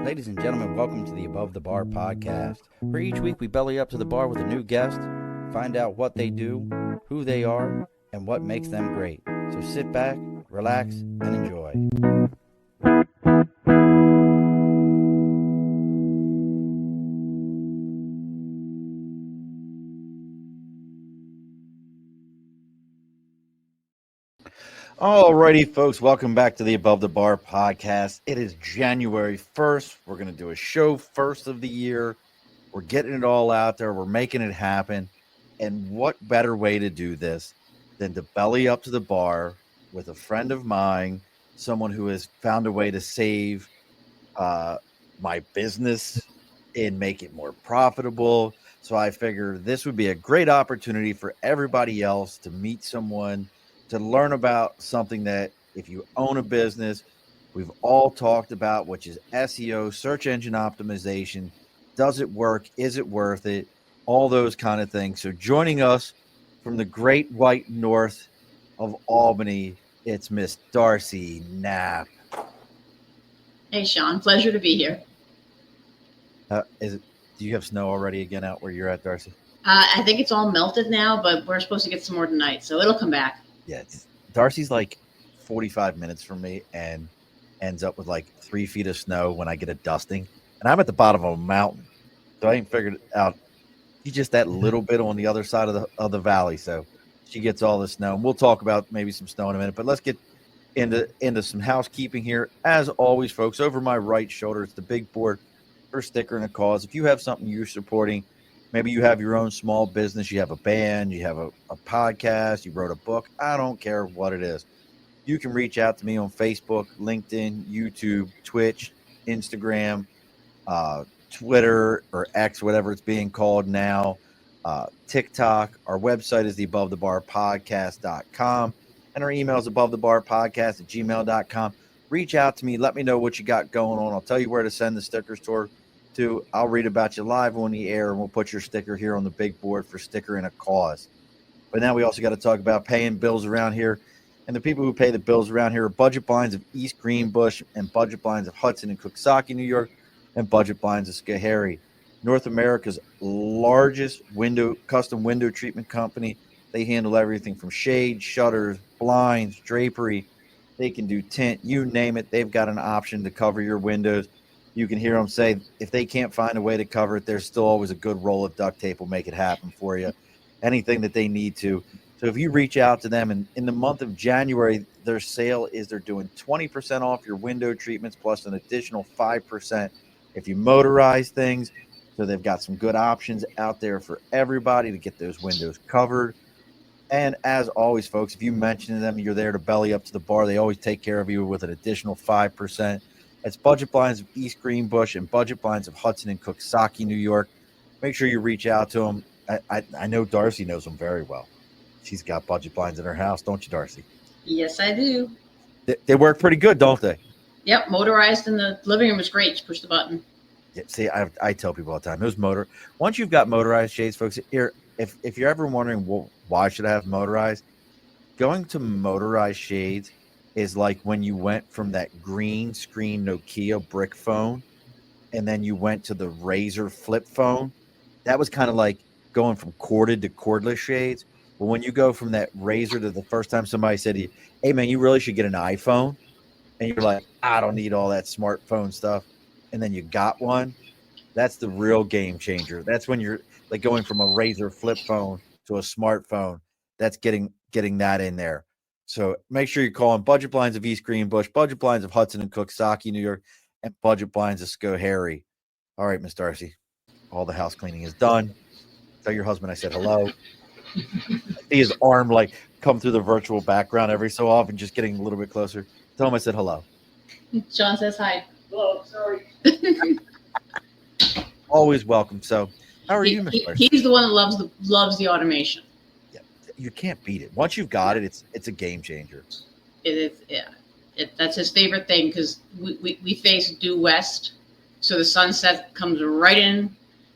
Ladies and gentlemen, welcome to the Above the Bar podcast, where each week we belly up to the bar with a new guest, find out what they do, who they are, and what makes them great. So sit back, relax, and enjoy. Alrighty, folks, welcome back to the Above the Bar podcast. It is January 1st. We're going to do a show first of the year. We're getting it all out there. We're making it happen. And what better way to do this than to belly up to the bar with a friend of mine, someone who has found a way to save my business and make it more profitable. So I figured this would be a great opportunity for everybody else to meet someone, to learn about something that if you own a business, we've all talked about, which is SEO, search engine optimization. Does it work? Is it worth it? All those kind of things. So joining us from the great white north of Albany, it's Miss Darcy Knapp. Hey, Sean. Pleasure to be here. Do you have snow already again out where you're at, Darcy? I think it's all melted now, but we're supposed to get some more tonight, so it'll come back. Yeah, Darcy's like 45 minutes from me and ends up with like 3 feet of snow when I get a dusting. And I'm at the bottom of a mountain, so I ain't figured it out. She's just that little bit on the other side of the valley, so she gets all the snow. And we'll talk about maybe some snow in a minute, but let's get into some housekeeping here. As always, folks, over my right shoulder, it's the big board for Sticker and a Cause. If you have something you're supporting, maybe you have your own small business, you have a band, you have a podcast, you wrote a book, I don't care what it is. You can reach out to me on Facebook, LinkedIn, YouTube, Twitch, Instagram, Twitter, or X, whatever it's being called now, TikTok. Our website is the abovethebarpodcast.com, and our email is abovethebarpodcast@gmail.com. Reach out to me. Let me know what you got going on. I'll tell you where to send the stickers to. I'll read about you live on the air, and we'll put your sticker here on the big board for Sticker and a Cause. But now we also got to talk about paying bills around here. And the people who pay the bills around here are Budget Blinds of East Greenbush and Budget Blinds of Hudson and Coxsackie, New York, and Budget Blinds of Schoharie, North America's largest custom window treatment company. They handle everything from shades, shutters, blinds, drapery. They can do tint, you name it. They've got an option to cover your windows. You can hear them say if they can't find a way to cover it, there's still always a good roll of duct tape will make it happen for you. Anything that they need to. So if you reach out to them, and in the month of January, their sale is they're doing 20% off your window treatments plus an additional 5% if you motorize things. So they've got some good options out there for everybody to get those windows covered. And as always, folks, if you mention to them you're there to belly up to the bar, they always take care of you with an additional 5%. It's Budget Blinds of East Greenbush and Budget Blinds of Hudson and Coxsackie, New York. Make sure you reach out to them. I know Darcy knows them very well. She's got Budget Blinds in her house, don't you, Darcy? Yes, I do. They work pretty good, don't they? Yep, motorized in the living room is great. Just push the button. Yeah, see, I tell people all the time, once you've got motorized shades, folks, here, if you're ever wondering, well, why should I have motorized? Going to motorized shades is like when you went from that green screen Nokia brick phone and then you went to the Razor flip phone. That was kind of like going from corded to cordless shades. But when you go from that Razor to the first time somebody said to you, hey, man, you really should get an iPhone. And you're like, I don't need all that smartphone stuff. And then you got one. That's the real game changer. That's when you're like going from a Razor flip phone to a smartphone. That's getting that in there. So make sure you call them Budget Blinds of East Greenbush, Budget Blinds of Hudson and Coxsackie, New York, and Budget Blinds of Schoharie. All right, Miss Darcy, all the house cleaning is done. Tell your husband I said hello. I see his arm like come through the virtual background every so often, just getting a little bit closer. Tell him I said hello. Sean says hi. Hello, sorry. Always welcome. So, how are you, Miss Darcy? He's the one that loves the automation. Yeah, you can't beat it. Once you've got it, it's a game changer. It is, yeah. That's his favorite thing because we face due west, so the sunset comes right in,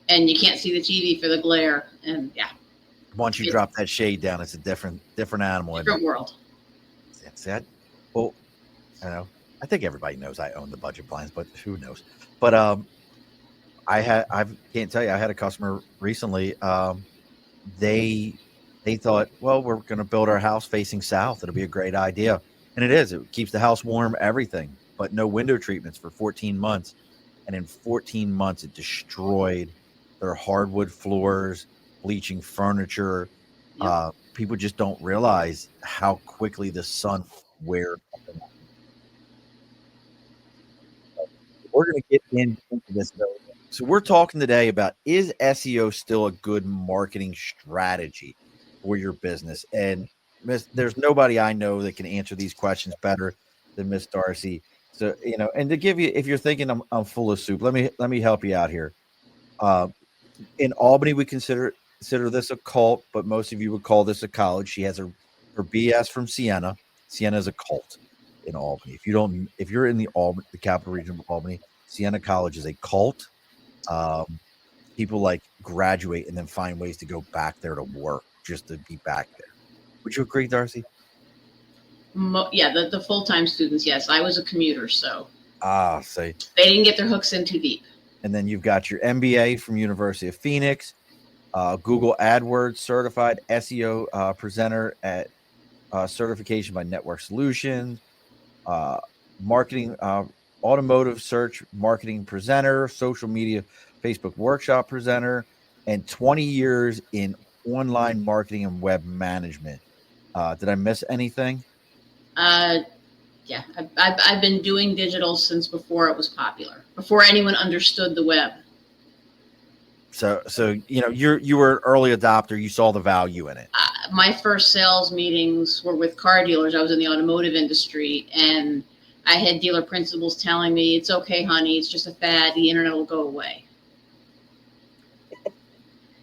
and you can't see the TV for the glare. And yeah, once you drop that shade down, it's a different animal. Different world. That's that. Well, I know I think everybody knows I own the budget plans, but who knows? But I can't tell you. I had a customer recently. They they thought, well, we're going to build our house facing south. It'll be a great idea, and it is. It keeps the house warm, everything, but no window treatments for 14 months. And in 14 months, it destroyed their hardwood floors, bleaching furniture. Yep. People just don't realize how quickly the sun wears. We're going to get into this though. So we're talking today about, is SEO still a good marketing strategy for your business? And there's nobody I know that can answer these questions better than Miss Darcy. So, and to give you, if you're thinking I'm full of soup, let me help you out here. In Albany, we consider this a cult, but most of you would call this a college. She has her BS from Siena. Siena is a cult in Albany. If you're in the capital region of Albany, Siena College is a cult. People like graduate and then find ways to go back there to work just to be back there. Would you agree, Darcy? Yeah, the full-time students, yes. I was a commuter, so say they didn't get their hooks in too deep. And then you've got your MBA from University of Phoenix, Google AdWords certified SEO presenter at certification by Network Solutions, marketing, automotive search marketing presenter, social media Facebook workshop presenter, and 20 years in online marketing and web management. Did I miss anything? Yeah, I've been doing digital since before it was popular, before anyone understood the web. So you were an early adopter. You saw the value in it. My first sales meetings were with car dealers. I was in the automotive industry, and I had dealer principals telling me, "It's okay, honey. It's just a fad. The internet will go away."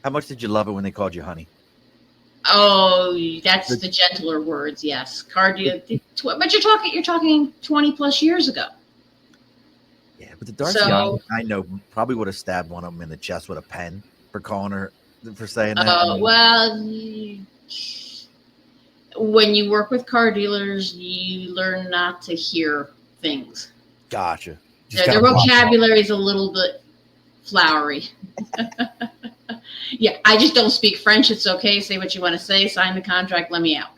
How much did you love it when they called you honey? Oh, that's the gentler words. Yes, car dealer. But you're talking 20 plus years ago. Yeah, but the Darcy I know probably would have stabbed one of them in the chest with a pen for calling her, for saying that. Well, when you work with car dealers, you learn not to hear things. Gotcha. Their vocabulary is a little bit flowery. Yeah, I just don't speak French. It's okay. Say what you want to say. Sign the contract. Let me out.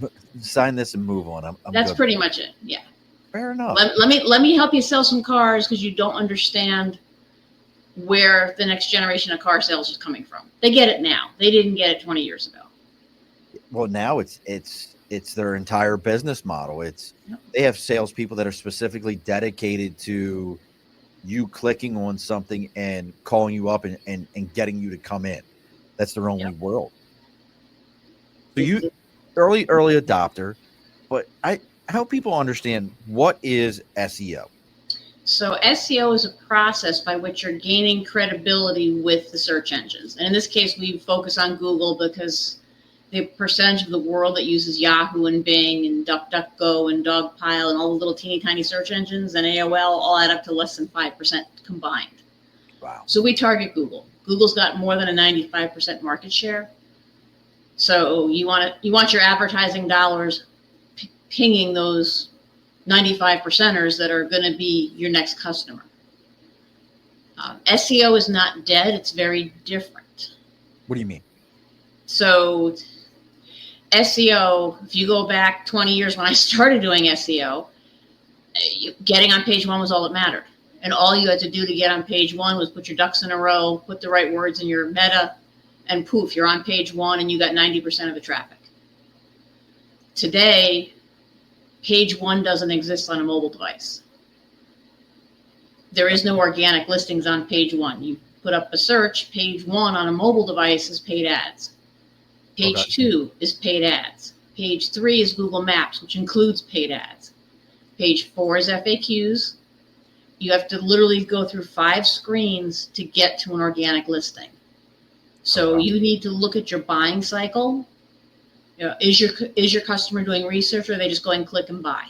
But sign this and move on. That's pretty much it. Yeah. Fair enough. Let me help you sell some cars because you don't understand where the next generation of car sales is coming from. They get it now. They didn't get it 20 years ago. Well, now it's their entire business model. They have salespeople that are specifically dedicated to you clicking on something and calling you up and getting you to come in. That's their only world. So you early adopter, but I help people understand, what is SEO? So SEO is a process by which you're gaining credibility with the search engines. And in this case, we focus on Google because the percentage of the world that uses Yahoo and Bing and DuckDuckGo and Dogpile and all the little teeny tiny search engines and AOL all add up to less than 5% combined. Wow. So we target Google. Google's got more than a 95% market share. So you want your advertising dollars pinging those 95%ers that are going to be your next customer. SEO is not dead. It's very different. What do you mean? So SEO, if you go back 20 years when I started doing SEO, getting on page one was all that mattered. And all you had to do to get on page one was put your ducks in a row, put the right words in your meta, and poof, you're on page one and you got 90% of the traffic. Today, page one doesn't exist on a mobile device. There is no organic listings on page one. You put up a search, page one on a mobile device is paid ads. Page two is paid ads. Page three is Google Maps, which includes paid ads. Page four is FAQs. You have to literally go through 5 screens to get to an organic listing. So you need to look at your buying cycle. Is your customer doing research, or are they just going click and buy?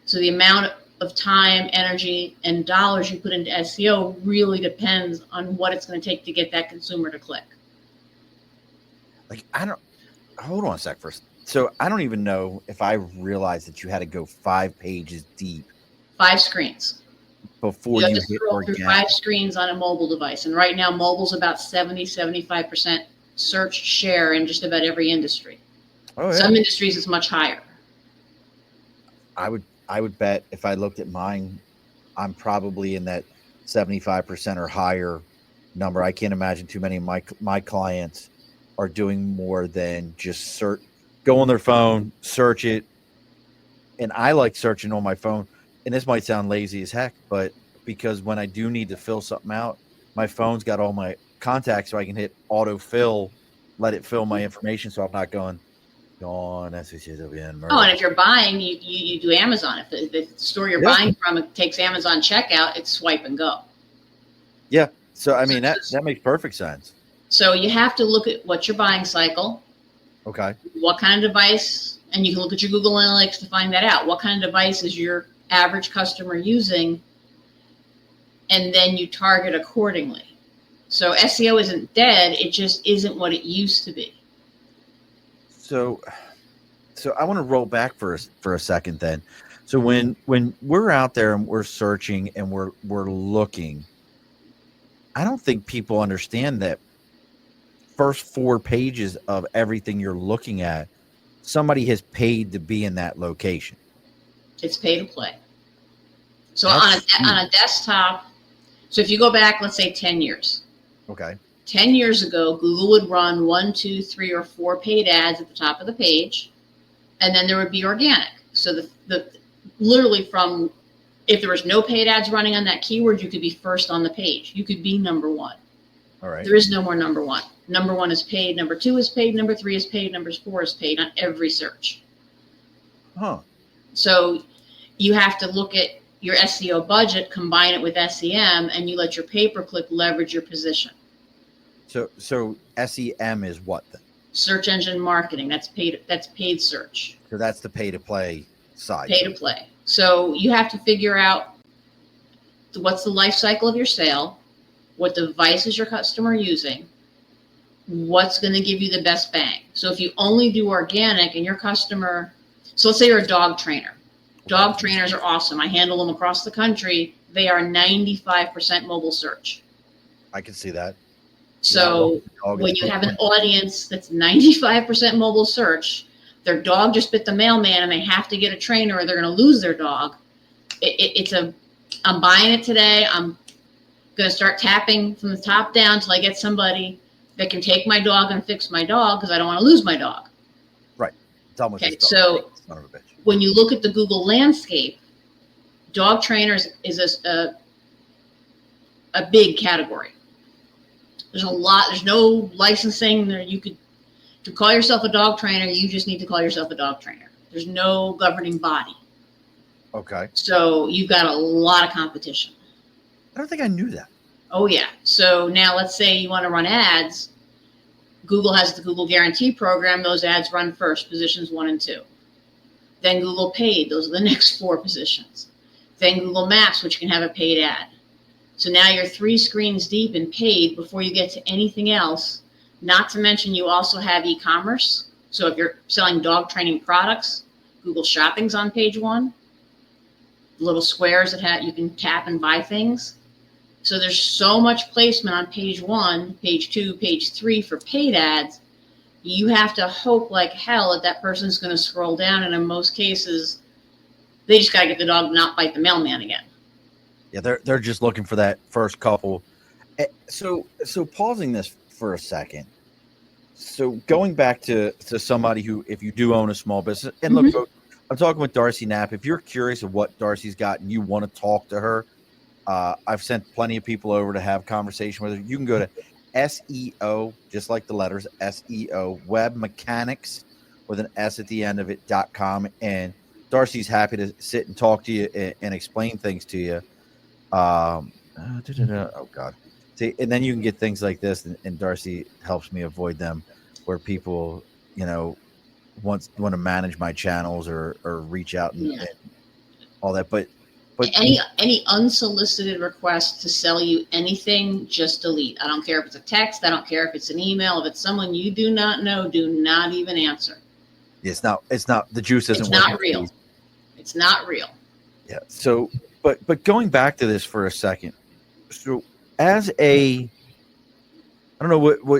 So the amount of time, energy, and dollars you put into SEO really depends on what it's going to take to get that consumer to click. Hold on a sec first. So I don't even know if I realized that you had to go 5 pages deep 5 screens. before You have you to hit scroll through organic. 5 screens on a mobile device. And right now, mobile's about 75% search share in just about every industry. Oh yeah. Some industries is much higher. I would bet if I looked at mine, I'm probably in that 75% or higher number. I can't imagine too many of my clients are doing more than just go on their phone, search it. And I like searching on my phone. And this might sound lazy as heck, but because when I do need to fill something out, my phone's got all my contacts, so I can hit autofill, let it fill my information, so I'm not going SECWN Oh, murder. and if you're buying, you do Amazon. If the store you're buying from it takes Amazon checkout, it's swipe and go. Yeah. So I mean that makes perfect sense. So you have to look at what's your buying cycle. Okay. What kind of device, and you can look at your Google Analytics to find that out. What kind of device is your average customer using? And then you target accordingly. So SEO isn't dead, it just isn't what it used to be. So I want to roll back for a second then. So when we're out there and we're searching and we're looking, I don't think people understand that first 4 pages of everything you're looking at, somebody has paid to be in that location. It's pay to play. So on a desktop, so if you go back, let's say 10 years. Okay. 10 years ago, Google would run 1, 2, 3, or 4 paid ads at the top of the page, and then there would be organic. So the literally from, if there was no paid ads running on that keyword, you could be first on the page. You could be number 1. All right. There is no more number 1. Number 1 is paid. Number 2 is paid. Number 3 is paid. Number 4 is paid on every search. Huh. So you have to look at your SEO budget, combine it with SEM, and you let your pay-per-click leverage your position. So SEM is what then? Search engine marketing. That's paid search. So that's the pay to play side. Pay to play. So you have to figure out what's the life cycle of your sale, what device is your customer using, what's going to give you the best bang. So if you only do organic and your customer, so let's say you're a dog trainer. Dog trainers are awesome. I handle them across the country. They are 95% mobile search. I can see that. So when you have an audience that's 95% mobile search, their dog just bit the mailman and they have to get a trainer or they're going to lose their dog. I'm buying it today. I'm going to start tapping from the top down until I get somebody that can take my dog and fix my dog because I don't want to lose my dog. Right. Okay, so when you look at the Google landscape, dog trainers is a big category. There's a lot. There's no licensing. To call yourself a dog trainer, you just need to call yourself a dog trainer. There's no governing body. Okay. So you've got a lot of competition. I don't think I knew that. Oh, yeah. So now let's say you want to run ads. Google has the Google Guarantee program. Those ads run first, positions 1 and 2. Then Google Paid. Those are the next 4 positions. Then Google Maps, which can have a paid ad. So now you're 3 screens deep in paid before you get to anything else. Not to mention you also have e-commerce. So if you're selling dog training products, Google Shopping's on page 1. Little squares that you can tap and buy things. So there's so much placement on page 1, page 2, page 3 for paid ads. You have to hope like hell that person's going to scroll down. And in most cases, they just got to get the dog to not bite the mailman again. Yeah, they're just looking for that first couple. So pausing this for a second. So going back to somebody who, if you do own a small business, and look, folks, I'm talking with Darcy Knapp. If you're curious of what Darcy's got and you want to talk to her, I've sent plenty of people over to have conversation with her. You can go to SEO, just like the letters, SEO, web mechanics with an S at the end of it.com. And Darcy's happy to sit and talk to you and explain things to you. Oh God. See, and then you can get things like this, and Darcy helps me avoid them, where people, want to manage my channels or reach out and all that. But any unsolicited request to sell you anything, just delete. I don't care if it's a text. I don't care if it's an email. If it's someone you do not know, do not even answer. It's not. It's not. The juice isn't It's worth not the real. squeeze. It's not real. Yeah. So, but going back to this for a second. So, as a, I don't know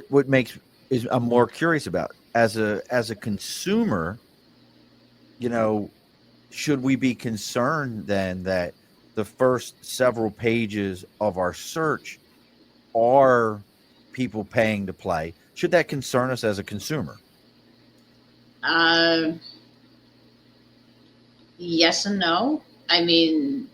what makes is I'm more curious about as a consumer. You know, should we be concerned then that the first several pages of our search are people paying to play? Should that concern us as a consumer? Yes and no. I mean,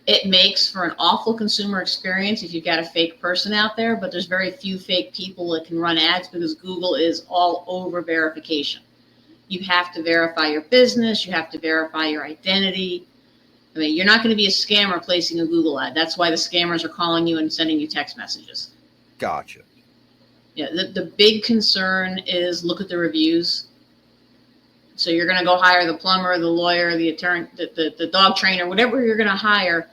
it makes for an awful consumer experience if you've got a fake person out there, but there's very few fake people that can run ads because Google is all over verification. You have to verify your business. You have to verify your identity. I mean, you're not going to be a scammer placing a Google ad. That's why the scammers are calling you and sending you text messages. Gotcha. Yeah, the big concern is look at the reviews. So you're going to go hire the plumber, the lawyer, the attorney, the dog trainer, whatever you're going to hire.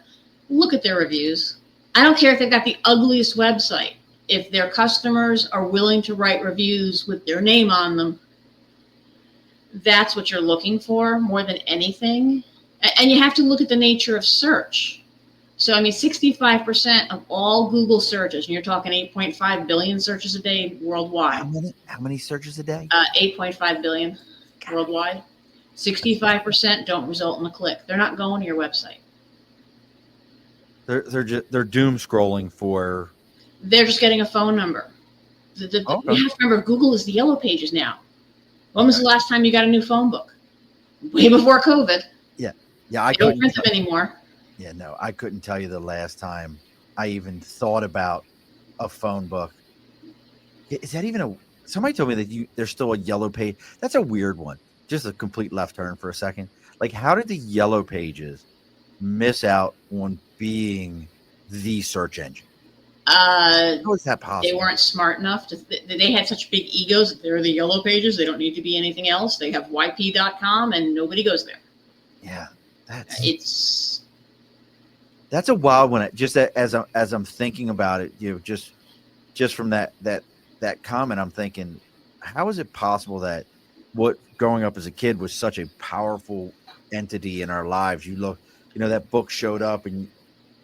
Look at their reviews. I don't care if they've got the ugliest website. If their customers are willing to write reviews with their name on them, that's what you're looking for more than anything. And you have to look at the nature of search. So, I mean, 65% of all Google searches, and you're talking 8.5 billion searches a day worldwide. How many searches a day? 8.5 billion worldwide. 65% don't result in a click. They're not going to your website. They're doom scrolling for. They're just getting a phone number. Okay. You have to remember, Google is the yellow pages now. When was the last time you got a new phone book? Way before COVID. Yeah, I don't print them anymore. Yeah, no, I couldn't tell you the last time I even thought about a phone book. Is that even a? Somebody told me that there's still a yellow page. That's a weird one. Just a complete left turn for a second. Like, how did the yellow pages miss out on being the search engine? How is that possible? They weren't smart enough to. They had such big egos that they're the yellow pages. They don't need to be anything else. They have yp.com and nobody goes there. Yeah, that's a wild one. Just as I'm thinking about it, just from that comment, I'm thinking, how is it possible that what growing up as a kid was such a powerful entity in our lives? That book showed up and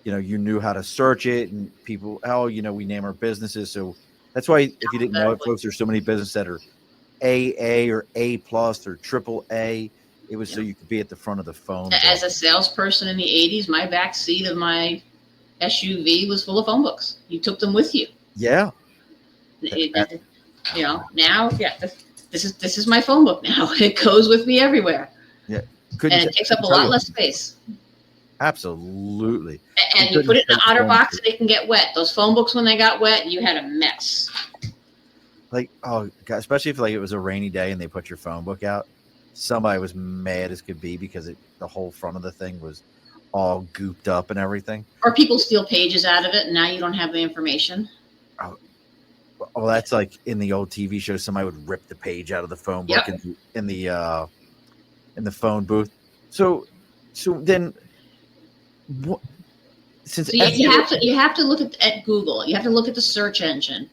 you knew how to search it, and people, we name our businesses. So that's why, if you didn't know it, folks, there's so many businesses that are AA or A+ or triple A. It was so you could be at the front of the phone. As a salesperson in the 80s, my back seat of my SUV was full of phone books. You took them with you. Yeah. Now, this is my phone book now. It goes with me everywhere. Yeah. And it takes up a lot less space. Absolutely. And you put it in an OtterBox so they can get wet. Those phone books, when they got wet, you had a mess. Like, oh God, especially if it was a rainy day and they put your phone book out. Somebody was mad as could be because the whole front of the thing was all gooped up and everything. Or people steal pages out of it, and now you don't have the information. Oh, that's like in the old TV show. Somebody would rip the page out of the phone book in the phone booth. So then, what? Since you have to look at Google. You have to look at the search engine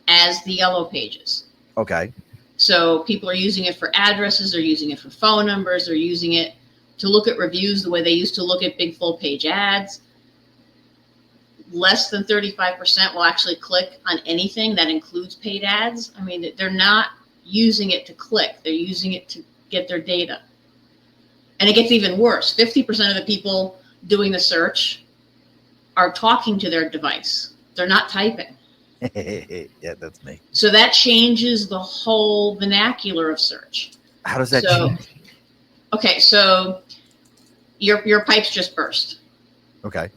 as the yellow pages. Okay. So people are using it for addresses, they're using it for phone numbers, they're using it to look at reviews the way they used to look at big full page ads. Less than 35% will actually click on anything that includes paid ads. I mean, they're not using it to click, they're using it to get their data. And it gets even worse. 50% of the people doing the search are talking to their device. They're not typing. Yeah, that's me. So that changes the whole vernacular of search. How does that change? Okay, so your pipes just burst. Okay.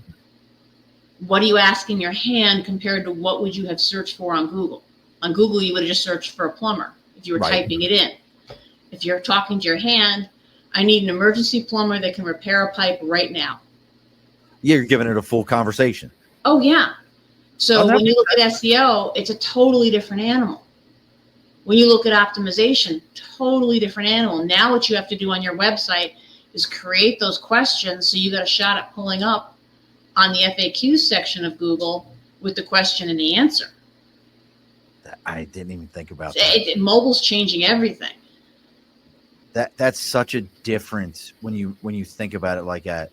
What are you asking your hand compared to what would you have searched for on Google? On Google, you would have just searched for a plumber if you were typing it in. If you're talking to your hand, I need an emergency plumber that can repair a pipe right now. Yeah, you're giving it a full conversation. Oh, yeah. So when you look at SEO, it's a totally different animal. When you look at optimization, totally different animal. Now what you have to do on your website is create those questions so you got a shot at pulling up on the FAQ section of Google with the question and the answer. I didn't even think about that. Mobile's changing everything. That's such a difference when you think about it like that.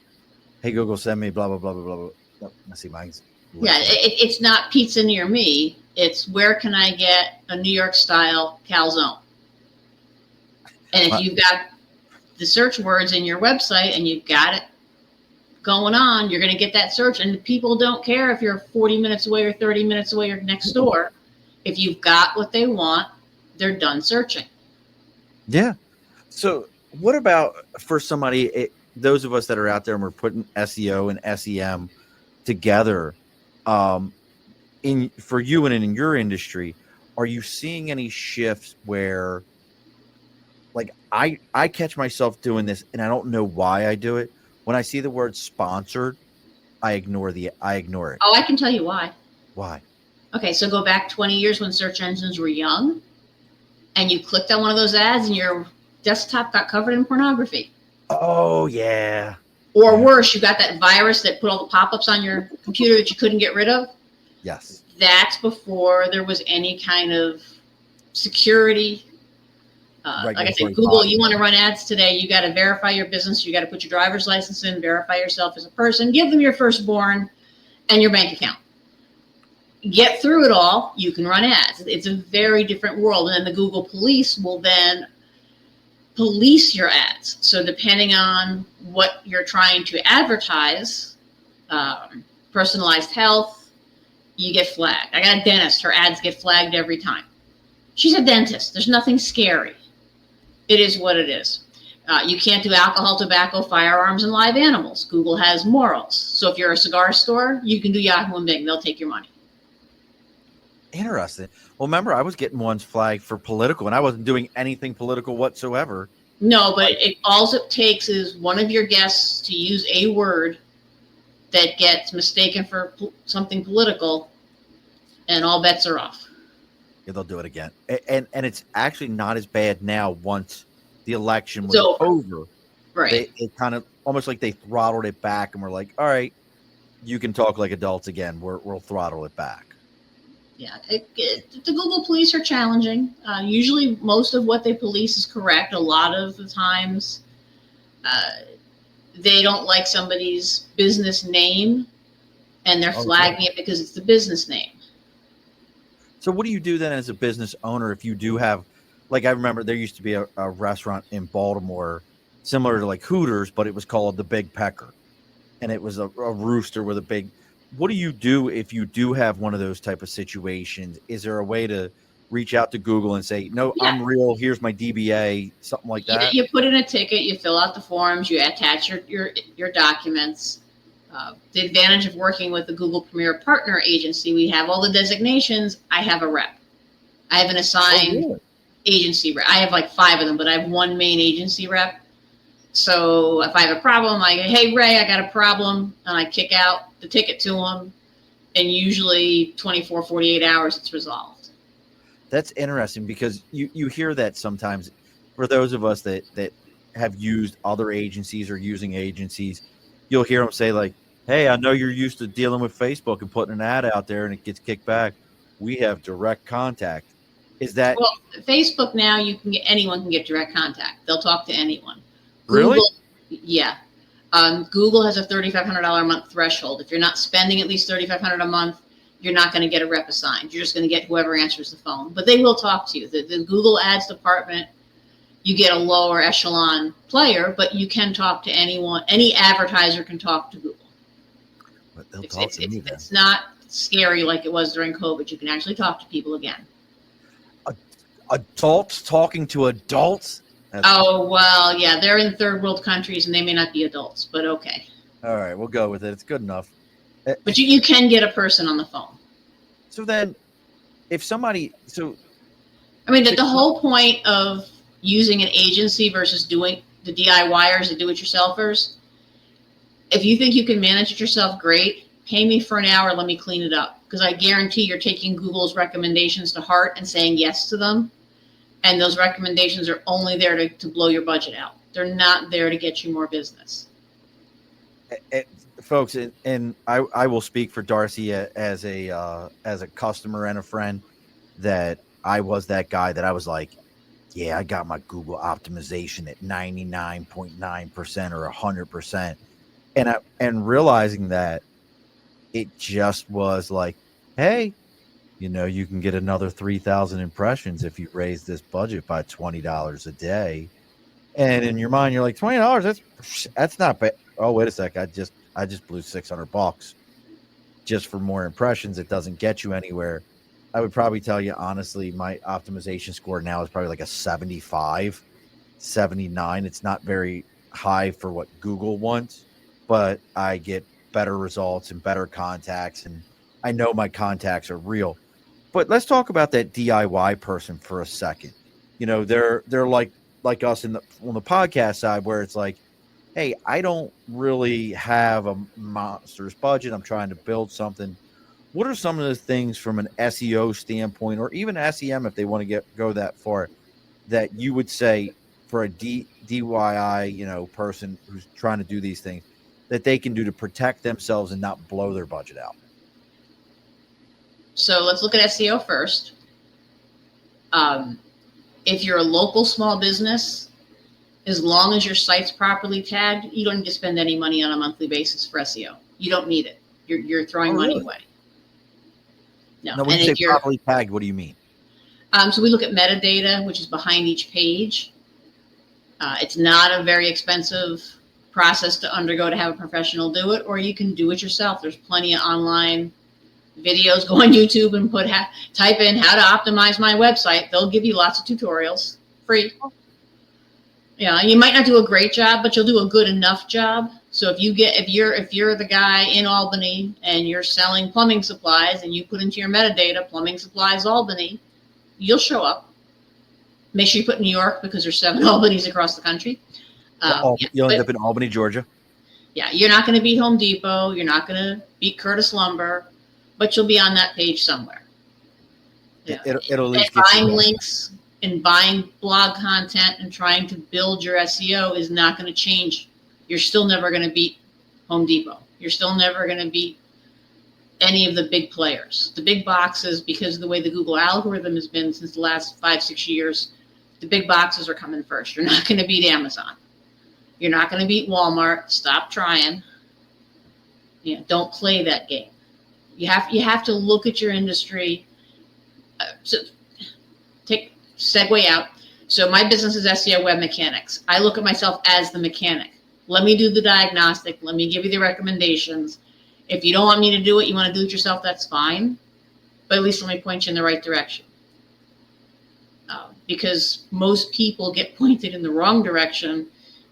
Hey Google, send me blah blah blah blah blah. Blah. Oh, I see mine's. Yeah, it's not pizza near me. It's where can I get a New York style calzone? And if you've got the search words in your website and you've got it going on, you're going to get that search. And people don't care if you're 40 minutes away or 30 minutes away or next door. If you've got what they want, they're done searching. Yeah. So what about for somebody, those of us that are out there and we're putting SEO and SEM together, for you and in your industry, are you seeing any shifts where, like, I catch myself doing this and I don't know why I do it. When I see the word sponsored, I ignore it. Oh, I can tell you why. Why? Okay, so go back 20 years when search engines were young, and you clicked on one of those ads and your desktop got covered in pornography. Oh, yeah. Or worse, you got that virus that put all the pop-ups on your computer that you couldn't get rid of. Yes. That's before there was any kind of security. Like I said, Google, you want to run ads today, you got to verify your business. You got to put your driver's license in, verify yourself as a person, give them your firstborn and your bank account. Get through it all, you can run ads. It's a very different world. And then the Google police will then police your ads. So depending on what you're trying to advertise, personalized health, you get flagged. I got a dentist, her ads get flagged every time. She's a dentist. There's nothing scary. It is what it is. You can't do alcohol, tobacco, firearms, and live animals. Google has morals. So if you're a cigar store, you can do Yahoo and Bing. They'll take your money. Interesting. Well, remember, I was getting ones flagged for political, and I wasn't doing anything political whatsoever. No, but all it takes is one of your guests to use a word that gets mistaken for something political, and all bets are off. Yeah, they'll do it again. And it's actually not as bad now once the election was over. Right. It kind of almost like they throttled it back and we're like, all right, you can talk like adults again. We'll throttle it back. Yeah, the Google police are challenging. Usually most of what they police is correct. A lot of the times they don't like somebody's business name and they're flagging it because it's the business name. So what do you do then as a business owner if you do have, like I remember there used to be a restaurant in Baltimore similar to like Hooters, but it was called the Big Pecker. And it was a rooster with a big... What do you do if you do have one of those type of situations? Is there a way to reach out to Google and say, no, I'm real, here's my DBA, something like that? You put in a ticket, you fill out the forms, you attach your documents. The advantage of working with the Google Premier Partner Agency, we have all the designations. I have a rep. I have an assigned agency rep. I have like 5 of them, but I have one main agency rep. So if I have a problem, I go, hey, Ray, I got a problem, and I kick out the ticket to them, and usually 24, 48 hours, it's resolved. That's interesting because you hear that sometimes for those of us that have used other agencies or using agencies, you'll hear them say like, hey, I know you're used to dealing with Facebook and putting an ad out there and it gets kicked back. We have direct contact. Is that... Well, Facebook now, anyone can get direct contact. They'll talk to anyone. Really? Google, yeah. Google has a $3,500 a month threshold. If you're not spending at least $3,500 a month, you're not going to get a rep assigned. You're just going to get whoever answers the phone. But they will talk to you. The Google Ads department, you get a lower echelon player, but you can talk to anyone. Any advertiser can talk to Google. But they'll talk to me then. It's not scary like it was during COVID. You can actually talk to people again. Adults talking to adults? Well, yeah, they're in third world countries and they may not be adults, but okay. All right, we'll go with it. It's good enough. But you can get a person on the phone. So then, if somebody... I mean, the whole point of using an agency versus doing the DIYers, the do-it-yourselfers, if you think you can manage it yourself, great. Pay me for an hour, let me clean it up. Because I guarantee you're taking Google's recommendations to heart and saying yes to them. And those recommendations are only there to blow your budget out. They're not there to get you more business. Folks, and I will speak for Darcy as a customer and a friend, that I was that guy that I was like, yeah, I got my Google optimization at 99.9% or 100%. And realizing that it just was like, hey, you can get another 3,000 impressions if you raise this budget by $20 a day. And in your mind, you're like, $20, that's not bad. Oh, wait a sec. I just blew $600 just for more impressions. It doesn't get you anywhere. I would probably tell you, honestly, my optimization score now is probably like a 75, 79. It's not very high for what Google wants, but I get better results and better contacts. And I know my contacts are real. But let's talk about that DIY person for a second. They're like us on the podcast side, where it's like, hey, I don't really have a monster's budget. I'm trying to build something. What are some of the things from an SEO standpoint, or even SEM, if they want to go that far, that you would say for a DIY, person who's trying to do these things, that they can do to protect themselves and not blow their budget out? So let's look at SEO first. If you're a local small business, as long as your site's properly tagged, you don't need to spend any money on a monthly basis for SEO. You don't need it. You're throwing money away. No. Now, when you say properly tagged, what do you mean? So we look at metadata, which is behind each page. It's not a very expensive process to undergo to have a professional do it, or you can do it yourself. There's plenty of online videos. Go on YouTube and type in how to optimize my website. They'll give you lots of tutorials, free. Yeah, you might not do a great job, but you'll do a good enough job. So if you're the guy in Albany and you're selling plumbing supplies and you put into your metadata plumbing supplies Albany, you'll show up. Make sure you put New York, because there's 7 Albanys across the country. You'll end up in Albany, Georgia. Yeah, you're not going to beat Home Depot. You're not going to beat Curtis Lumber, but you'll be on that page somewhere. Yeah. It'll at least get buying links and buying blog content and trying to build your SEO is not going to change. You're still never going to beat Home Depot. You're still never going to beat any of the big players. The big boxes, because of the way the Google algorithm has been since the last 5-6 years, the big boxes are coming first. You're not going to beat Amazon. You're not going to beat Walmart. Stop trying. Don't play that game. You have to look at your industry. So segue out. So my business is SEO web mechanics. I look at myself as the mechanic. Let me do the diagnostic. Let me give you the recommendations. If you don't want me to do it, you want to do it yourself, that's fine. But at least let me point you in the right direction. Because most people get pointed in the wrong direction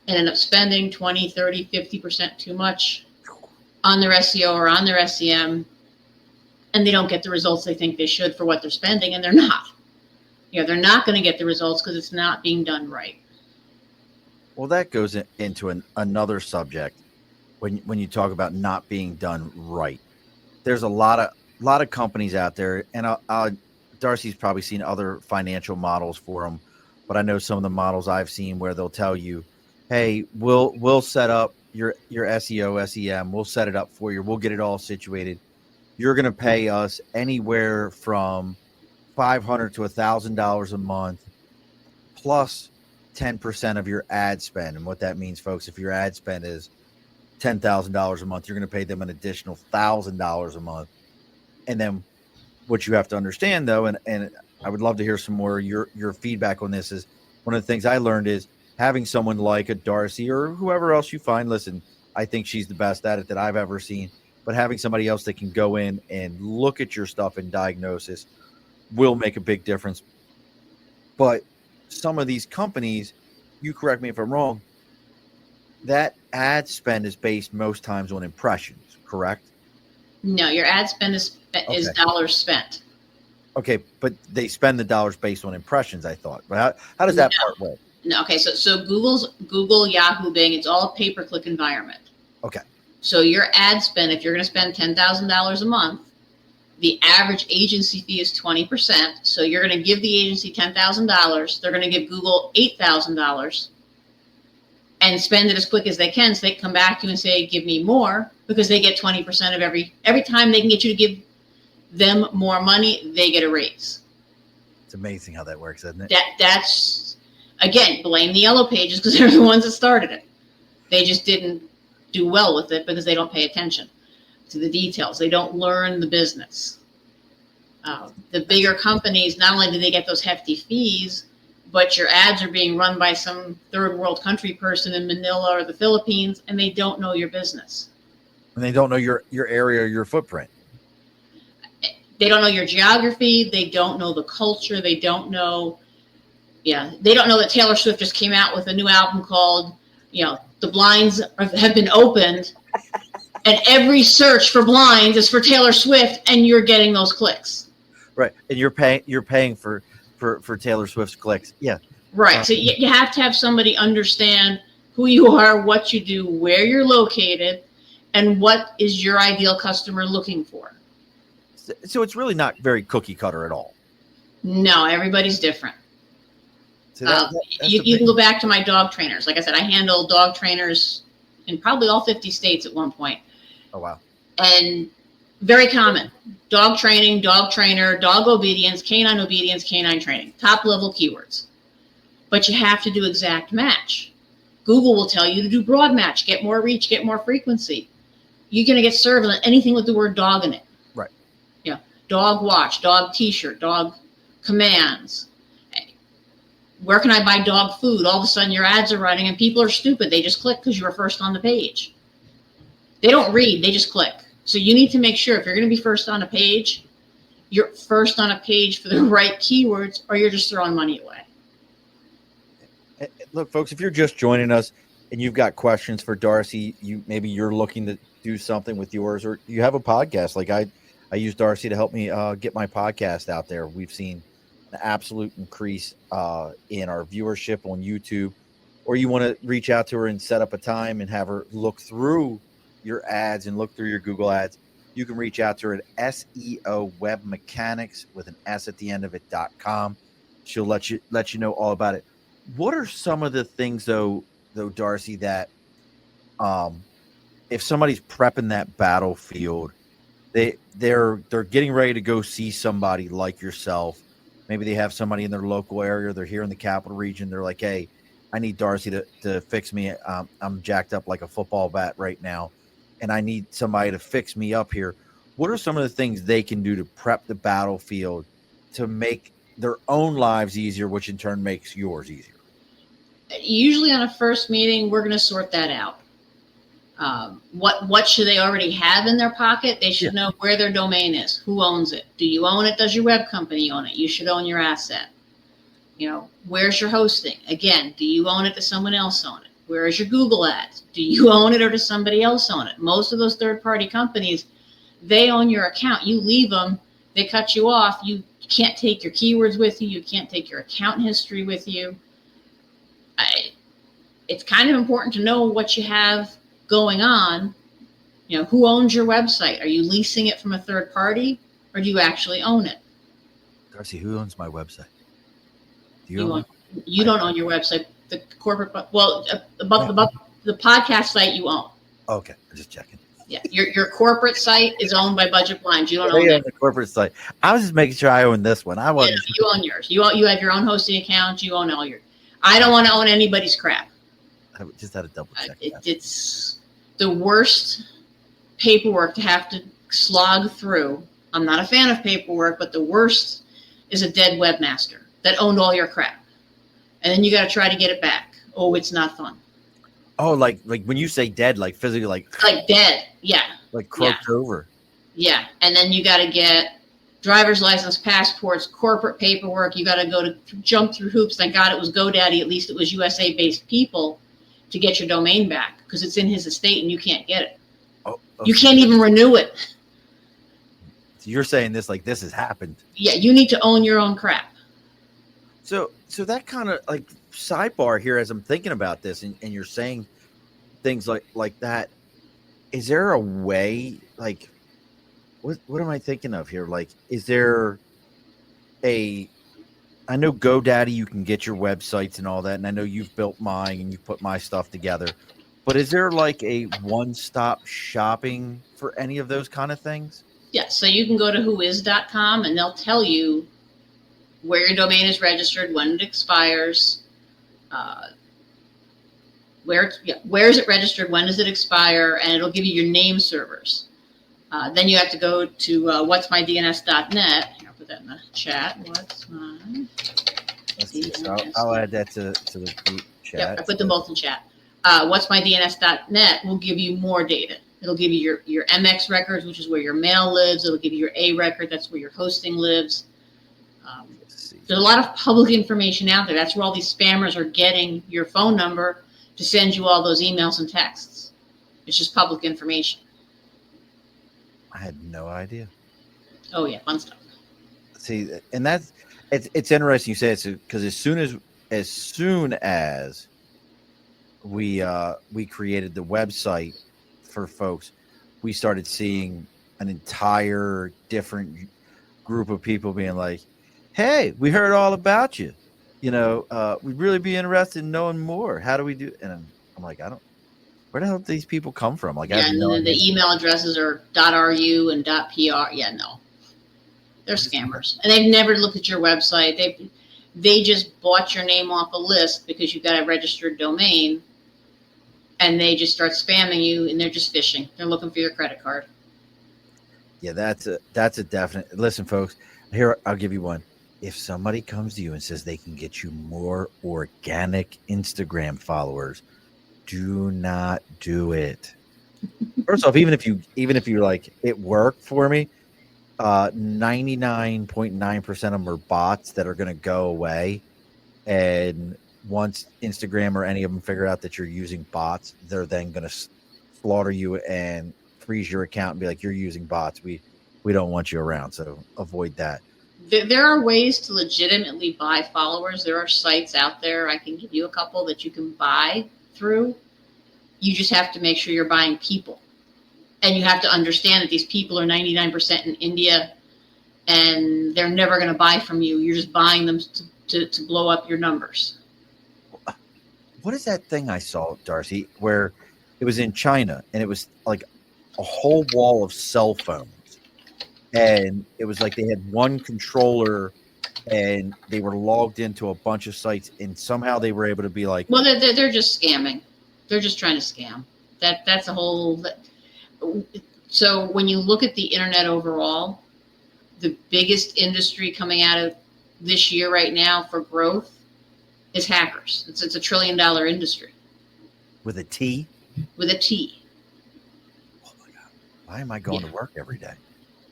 and end up spending 20, 30, 50% too much on their SEO or on their SEM, and they don't get the results they think they should for what they're spending, and they're not. They're not going to get the results because it's not being done right. Well, that goes into another subject when you talk about not being done right. There's a lot of companies out there, and Darcy's probably seen other financial models for them, but I know some of the models I've seen where they'll tell you, hey, we'll set up your SEO, SEM, we'll set it up for you, we'll get it all situated. You're going to pay us anywhere from $500 to $1,000 a month plus 10% of your ad spend. And what that means, folks, if your ad spend is $10,000 a month, you're going to pay them an additional $1,000 a month. And then what you have to understand, though, and I would love to hear some more your feedback on this, is one of the things I learned is having someone like a Darcy or whoever else you find. Listen, I think she's the best at it that I've ever seen, but having somebody else that can go in and look at your stuff and diagnosis will make a big difference. But some of these companies, you correct me if I'm wrong, that ad spend is based most times on impressions, correct? No, your ad spend is dollars spent. Okay, but they spend the dollars based on impressions, I thought. But how does that part work? No, okay, so Google, Yahoo, Bing, it's all a pay-per-click environment. Okay. So your ad spend, if you're going to spend $10,000 a month, the average agency fee is 20%. So you're going to give the agency $10,000. They're going to give Google $8,000 and spend it as quick as they can. So they can come back to you and say, give me more, because they get 20% of every time they can get you to give them more money, they get a raise. It's amazing how that works, isn't it? That's again, blame the yellow pages because they're the ones that started it. They just didn't do well with it because they don't pay attention to the details. They don't learn the business. The bigger companies, not only do they get those hefty fees, but your ads are being run by some third world country person in Manila or the Philippines, and they don't know your business. And they don't know your area or your footprint. They don't know your geography. They don't know the culture. They don't know that Taylor Swift just came out with a new album called, The Blinds Have Been Opened, and every search for blinds is for Taylor Swift, and you're getting those clicks. Right, and you're paying for Taylor Swift's clicks. Yeah. Right. So you have to have somebody understand who you are, what you do, where you're located, and what is your ideal customer looking for. So it's really not very cookie cutter at all. No, everybody's different. So you can go back to my dog trainers. Like I said, I handle dog trainers in probably all 50 states at one point. Oh, wow. And very common. Dog training, dog trainer, dog obedience, canine training. Top level keywords. But you have to do exact match. Google will tell you to do broad match, get more reach, get more frequency. You're going to get served on anything with the word dog in it. Right. Yeah. Dog watch, dog t-shirt, dog commands. Where can I buy dog food? All of a sudden your ads are running and people are stupid. They just click because you were first on the page. They don't read, they just click. So you need to make sure if you're going to be first on a page, you're first on a page for the right keywords, or you're just throwing money away. Look, folks, if you're just joining us and you've got questions for Darcy, maybe you're looking to do something with yours, or you have a podcast. Like I use Darcy to help me get my podcast out there. We've seen an absolute increase in our viewership on YouTube. Or you want to reach out to her and set up a time and have her look through your ads and look through your Google ads, you can reach out to her at SEO Web Mechanics with an S at the end of it.com. She'll let you know all about it. What are some of the things though, Darcy, that if somebody's prepping that battlefield, they're getting ready to go see somebody like yourself. Maybe they have somebody in their local area. They're here in the capital region. They're like, hey, I need Darcy to fix me. I'm jacked up like a football bat right now, and I need somebody to fix me up here. What are some of the things they can do to prep the battlefield to make their own lives easier, which in turn makes yours easier? Usually on a first meeting, we're going to sort that out. What should they already have in their pocket? They should know where their domain is. Who owns it? Do you own it? Does your web company own it? You should own your asset. Where's your hosting? Again, do you own it? Does someone else own it? Where is your Google ads? Do you own it or does somebody else own it? Most of those third-party companies, they own your account. You leave them, they cut you off. You can't take your keywords with you. You can't take your account history with you. It's kind of important to know what you have going on. Who owns your website? Are you leasing it from a third party or do you actually own it? Darcy, who owns my website? Do you don't own your website. The corporate, the podcast site you own. Okay, I'm just checking. Yeah, your corporate site is owned by Budget Blinds. You don't own that. The corporate site. I was just making sure I own this one. I wasn't. Yeah, you own yours. You have your own hosting account. You own all your. I don't want to own anybody's crap. I just had to double check. It's the worst paperwork to have to slog through. I'm not a fan of paperwork, but the worst is a dead webmaster that owned all your crap. And then you got to try to get it back. Oh, it's not fun. Oh, like when you say dead, like physically, like dead. Yeah. Like croaked over. Yeah. And then you got to get driver's license, passports, corporate paperwork. You got to go to jump through hoops. Thank God it was GoDaddy. At least it was USA based people to get your domain back because it's in his estate and you can't get it. Oh, okay. You can't even renew it. So you're saying this like this has happened. Yeah. You need to own your own crap. So that kind of like sidebar here as I'm thinking about this and you're saying things like that. Is there a way, like, what am I thinking of here? Like, is there I know GoDaddy, you can get your websites and all that. And I know you've built mine and you put my stuff together, but is there like a one-stop shopping for any of those kind of things? Yeah. So you can go to whois.com and they'll tell you where your domain is registered, when it expires, where is it registered, when does it expire, and it'll give you your name servers. Then you have to go to what'smydns.net. Here, I'll put that in the chat. What's my Let's see. So I'll add that to the group chat. Yep, I put them both in chat. What'smydns.net will give you more data. It'll give you your MX records, which is where your mail lives. It'll give you your A record. That's where your hosting lives. There's a lot of public information out there. That's where all these spammers are getting your phone number to send you all those emails and texts. It's just public information. I had no idea. Oh yeah, fun stuff. See, and it's interesting you say it, because as soon as we created the website for folks, we started seeing an entire different group of people being like, hey, we heard all about you. We'd really be interested in knowing more. How do we do? And I'm like, where the hell do these people come from? Like, yeah, and the email addresses are .ru and .pr. Yeah, no, they're scammers, and they've never looked at your website. They just bought your name off a list because you've got a registered domain, and they just start spamming you, and they're just phishing. They're looking for your credit card. Yeah, that's a definite. Listen, folks, here I'll give you one. If somebody comes to you and says they can get you more organic Instagram followers, do not do it. First off, even if you're like, it worked for me, 99.9% of them are bots that are going to go away. And once Instagram or any of them figure out that you're using bots, they're then going to slaughter you and freeze your account and be like, you're using bots. We don't want you around. So avoid that. There are ways to legitimately buy followers. There are sites out there. I can give you a couple that you can buy through. You just have to make sure you're buying people. And you have to understand that these people are 99% in India, and they're never going to buy from you. You're just buying them to blow up your numbers. What is that thing I saw, Darcy, where it was in China, and it was like a whole wall of cell phones? And it was like they had one controller, and they were logged into a bunch of sites, and somehow they were able to be like, well, they're just scamming. They're just trying to scam. That's a whole. So when you look at the internet overall, the biggest industry coming out of this year right now for growth is hackers. It's a $1 trillion industry. With a T? With a T. Oh my God! Why am I going to work every day?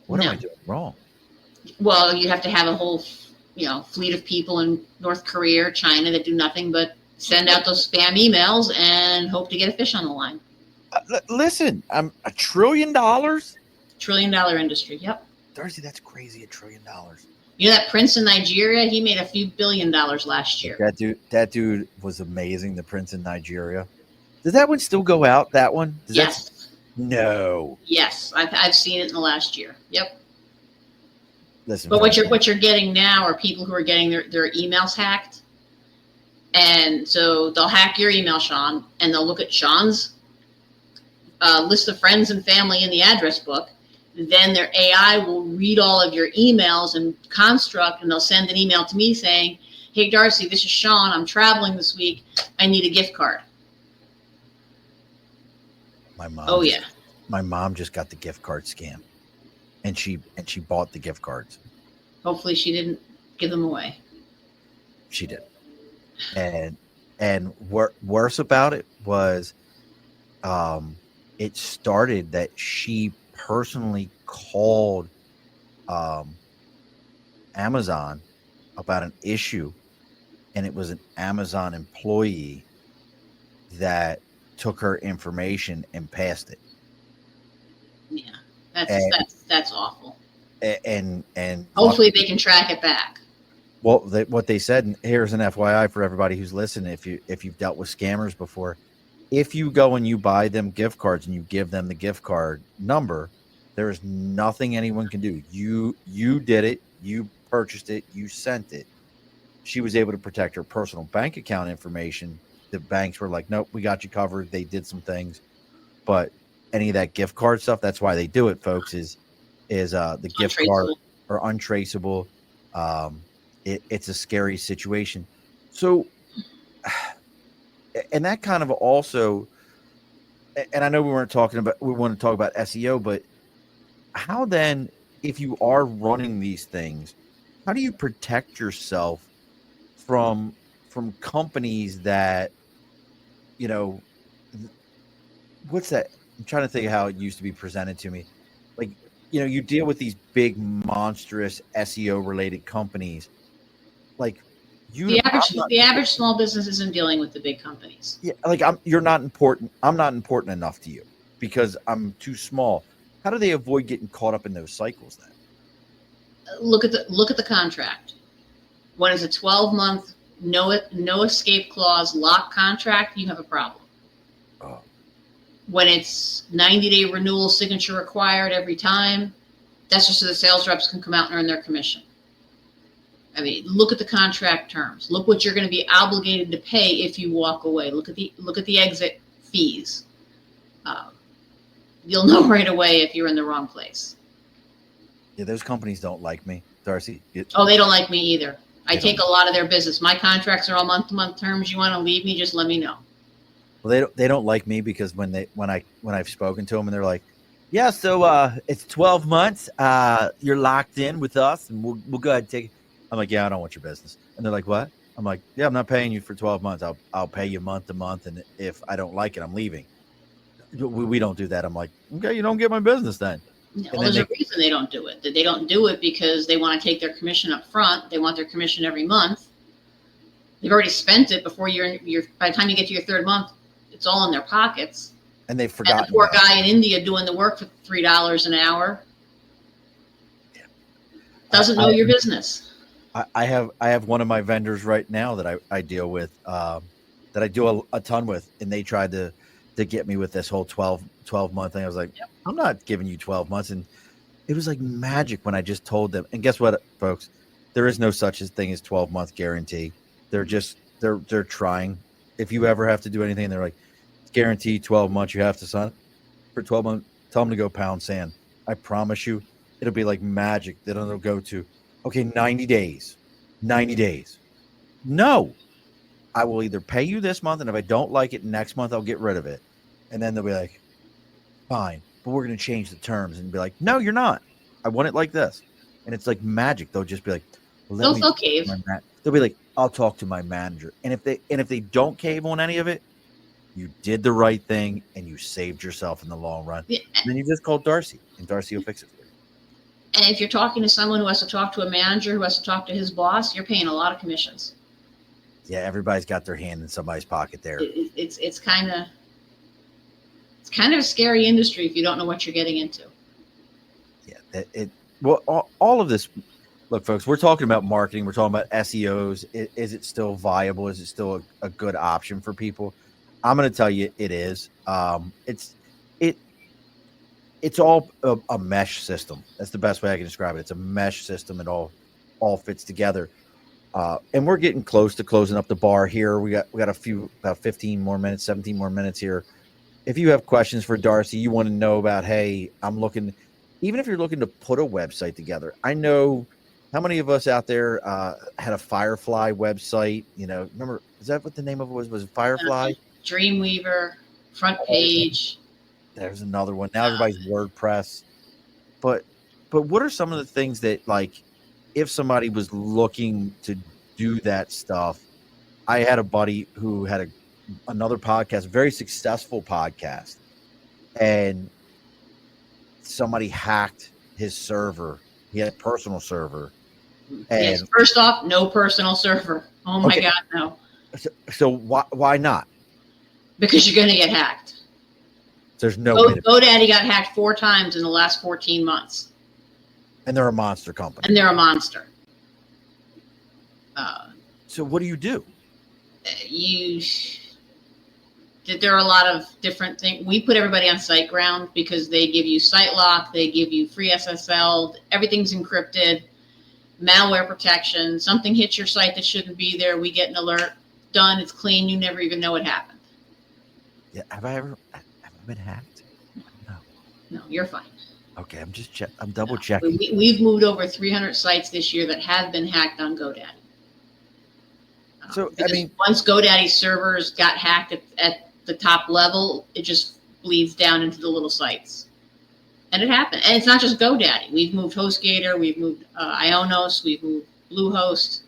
What am I doing wrong? Well, you have to have a whole, fleet of people in North Korea or China that do nothing but send out those spam emails and hope to get a fish on the line. Listen, I'm $1 trillion. $1 trillion industry. Yep. Darcy, that's crazy. $1 trillion. You know that prince in Nigeria? He made a few $1 billion last year. That dude was amazing. The prince in Nigeria. Does that one still go out? That one? Yes. No. Yes, I've seen it in the last year. Yep. Listen, but what you're getting now are people who are getting their emails hacked, and so they'll hack your email, Sean, and they'll look at Sean's list of friends and family in the address book. Then their AI will read all of your emails and construct, and they'll send an email to me saying, "Hey, Darcy, this is Sean. I'm traveling this week. I need a gift card." My mom. Oh yeah. My mom just got the gift card scam, and she bought the gift cards. Hopefully, she didn't give them away. She did, and worse about it was, it started that she personally called Amazon about an issue, and it was an Amazon employee that took her information and passed it. Yeah, that's awful. And hopefully they can track it back. Well, what they said, and here's an FYI for everybody who's listening, if you've dealt with scammers before, if you go and you buy them gift cards and you give them the gift card number, there is nothing anyone can do. You did it, you purchased it, you sent it. She was able to protect her personal bank account information. The banks were like, nope, we got you covered. They did some things, but any of that gift card stuff, that's why they do it, folks, is the gift card or untraceable. it's a scary situation. So, and that kind of also, and I know we want to talk about SEO, but how then, if you are running these things, how do you protect yourself from companies that, you know, what's that? I'm trying to think of how it used to be presented to me. Like, you deal with these big monstrous SEO related companies. Like, The I'm average not, the average small business isn't dealing with the big companies. yeah, like you're not important. I'm not important enough to you because I'm too small. How do they avoid getting caught up in those cycles then? Look at the contract. When it's a 12-month no escape clause lock contract, you have a problem. Oh, When it's 90-day renewal signature required every time, that's just so the sales reps can come out and earn their commission. I mean, look at the contract terms. Look what you're going to be obligated to pay if you walk away. Look at the exit fees. You'll know right away if you're in the wrong place. yeah, those companies don't like me, Darcy. Oh, they don't like me either. I They take don't. a lot of their business. My contracts are all month-to-month terms. You want to leave me, just let me know. Well, they don't like me because when I've spoken to them and they're like, yeah, so it's 12 months. You're locked in with us, and we'll go ahead and take it. I'm like, yeah, I don't want your business. And they're like, what? I'm like, yeah, I'm not paying you for 12 months. I'll pay you month to month, and if I don't like it, I'm leaving. We don't do that. I'm like, okay, you don't get my business then. And Well, then there's a reason they don't do it. They don't do it because they want to take their commission up front. They want their commission every month. They've already spent it before by the time you get to your third month, it's all in their pockets. and they've And forgotten. the poor guy in India doing the work for $3 an hour doesn't know your business. I have one of my vendors right now that I deal with, that I do a ton with, and they tried to get me with this whole 12 month thing. I was like, Yep. I'm not giving you 12 months. And it was like magic when I just told them. And guess what, folks? There is no such a thing as 12-month guarantee. They're trying. If you ever have to do anything, they're like, it's guaranteed 12 months. You have to sign for 12 months. Tell them to go pound sand. I promise you, it'll be like magic. Then it'll go to, okay, 90 days. 90 days. No, I will either pay you this month, and if I don't like it next month, I'll get rid of it. And then they'll be like, fine, but we're going to change the terms, and be like, no, you're not. I want it like this. And it's like magic. They'll just be like, well, They'll cave. They'll be like, I'll talk to my manager. And if they don't cave on any of it, you did the right thing and you saved yourself in the long run. Yeah. And then you just call Darcy, and Darcy will fix it for you. And if you're talking to someone who has to talk to a manager who has to talk to his boss, you're paying a lot of commissions. Yeah, everybody's got their hand in somebody's pocket there. It's kind of a scary industry if you don't know what you're getting into. Yeah, well, all of this. Look, folks, we're talking about marketing. We're talking about SEOs. Is it still viable? Is it still a good option for people? I'm going to tell you it is. It's all a mesh system. That's the best way I can describe it. It's a mesh system. It all fits together. And we're getting close to closing up the bar here. We got about 15 more minutes, 17 more minutes here. If you have questions for Darcy, you want to know about, hey, I'm looking, even if you're looking to put a website together. I know how many of us out there had a Firefly website. Remember, is that what the name of it was? Was it Firefly? Dreamweaver, Front Page. There's another one. Now everybody's WordPress. But what are some of the things that, like, if somebody was looking to do that stuff? I had a buddy who had another podcast, very successful podcast, and somebody hacked his server. He had a personal server. And yes, first off, no personal server. Oh my God, no. So why not? Because you're going to get hacked. There's no way. GoDaddy got hacked 4 times in the last 14 months. And they're a monster company. And they're a monster. So what do you do? There are a lot of different things. We put everybody on SiteGround because they give you site lock, they give you free SSL, everything's encrypted, malware protection. Something hits your site that shouldn't be there, we get an alert. Done, it's clean, you never even know it happened. Yeah, have I ever been hacked? No. No, you're fine. Okay, I'm double checking. We've moved over 300 sites this year that have been hacked on GoDaddy. So, I Because mean, once GoDaddy servers got hacked at the top level, it just bleeds down into the little sites. And it happened. And it's not just GoDaddy. We've moved HostGator, we've moved Ionos, we've moved Bluehost.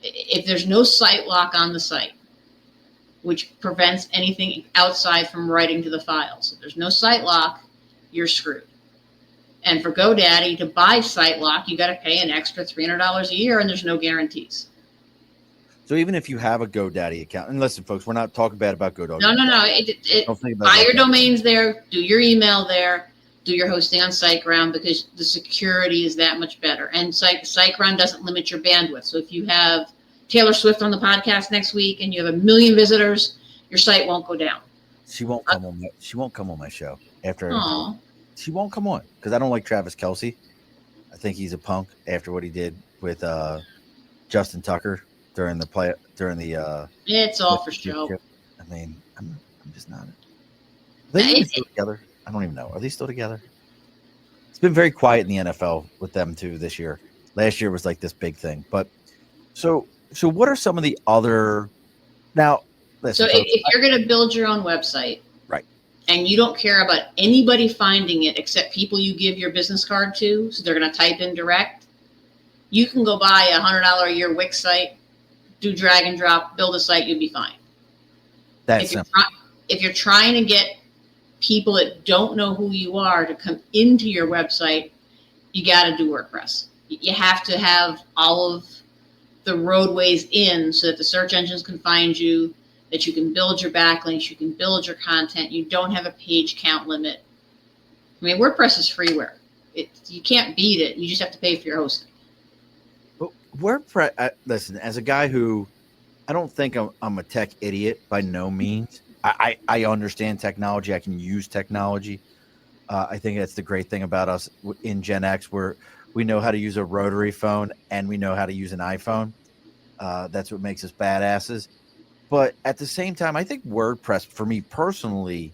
If there's no site lock on the site, which prevents anything outside from writing to the files, if there's no site lock, you're screwed. And for GoDaddy to buy site lock, you got to pay an extra $300 a year, and there's no guarantees. so even if you have a GoDaddy account, and listen, folks, we're not talking bad about GoDaddy. No. Buy your domains there, do your email there, do your hosting on SiteGround, because the security is that much better. And SiteGround doesn't limit your bandwidth. So if you have Taylor Swift on the podcast next week and you have 1 million visitors, your site won't go down. She won't come on. She won't come on my show after. Aww. She won't come on because I don't like Travis Kelce. I think he's a punk after what he did with Justin Tucker during the. It's all for show. I mean, I'm just not. Are they still together? I don't even know. Are they still together? It's been very quiet in the NFL with them too this year. Last year was like this big thing, but so what are some of the other now? Listen, so if you're going to build your own website, right, and you don't care about anybody finding it except people you give your business card to, so they're going to type in direct, you can go buy a $100 a year Wix site, do drag and drop, build a site, you'll be fine. That's if you're trying to get people that don't know who you are to come into your website, you got to do WordPress. You have to have all of the roadways in so that the search engines can find you, that you can build your backlinks, you can build your content. You don't have a page count limit. I mean, WordPress is freeware. You can't beat it. You just have to pay for your hosting. But WordPress, listen, as a guy who, I don't think I'm a tech idiot by no means. I understand technology. I can use technology. I think that's the great thing about us in Gen X, where we know how to use a rotary phone and we know how to use an iPhone. That's what makes us badasses. But at the same time, I think WordPress, for me personally,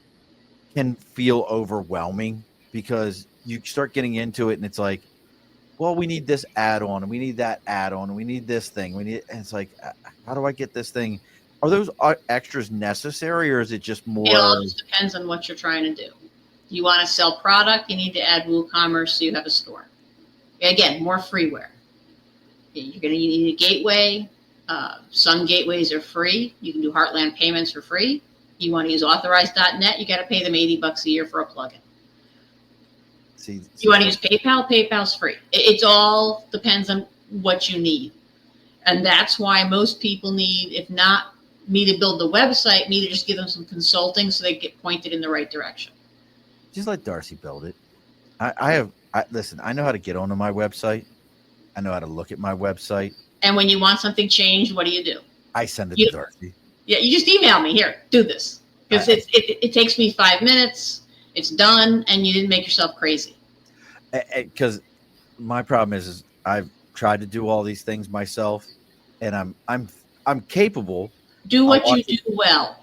can feel overwhelming because you start getting into it and it's like, well, we need this add-on and we need that add-on and we need this thing. And it's like, how do I get this thing? Are those extras necessary or is it just more? It all just depends on what you're trying to do. You want to sell product, you need to add WooCommerce so you have a store. Again, more freeware. You're going to need a gateway. Some gateways are free. You can do Heartland payments for free. You want to use authorized.net, you got to pay them $80 a year for a plugin. You want to use PayPal? PayPal's free. It all depends on what you need. And that's why most people need, if not me to build the website, me to just give them some consulting so they get pointed in the right direction. Just let Darcy build it. Listen, I know how to get onto my website. I know how to look at my website. And when you want something changed, what do? I send it to Darcy. Yeah, you just email me, here, do this. Because it takes me 5 minutes, it's done, and you didn't make yourself crazy. Because my problem is I've tried to do all these things myself, and I'm capable. Do what you do well.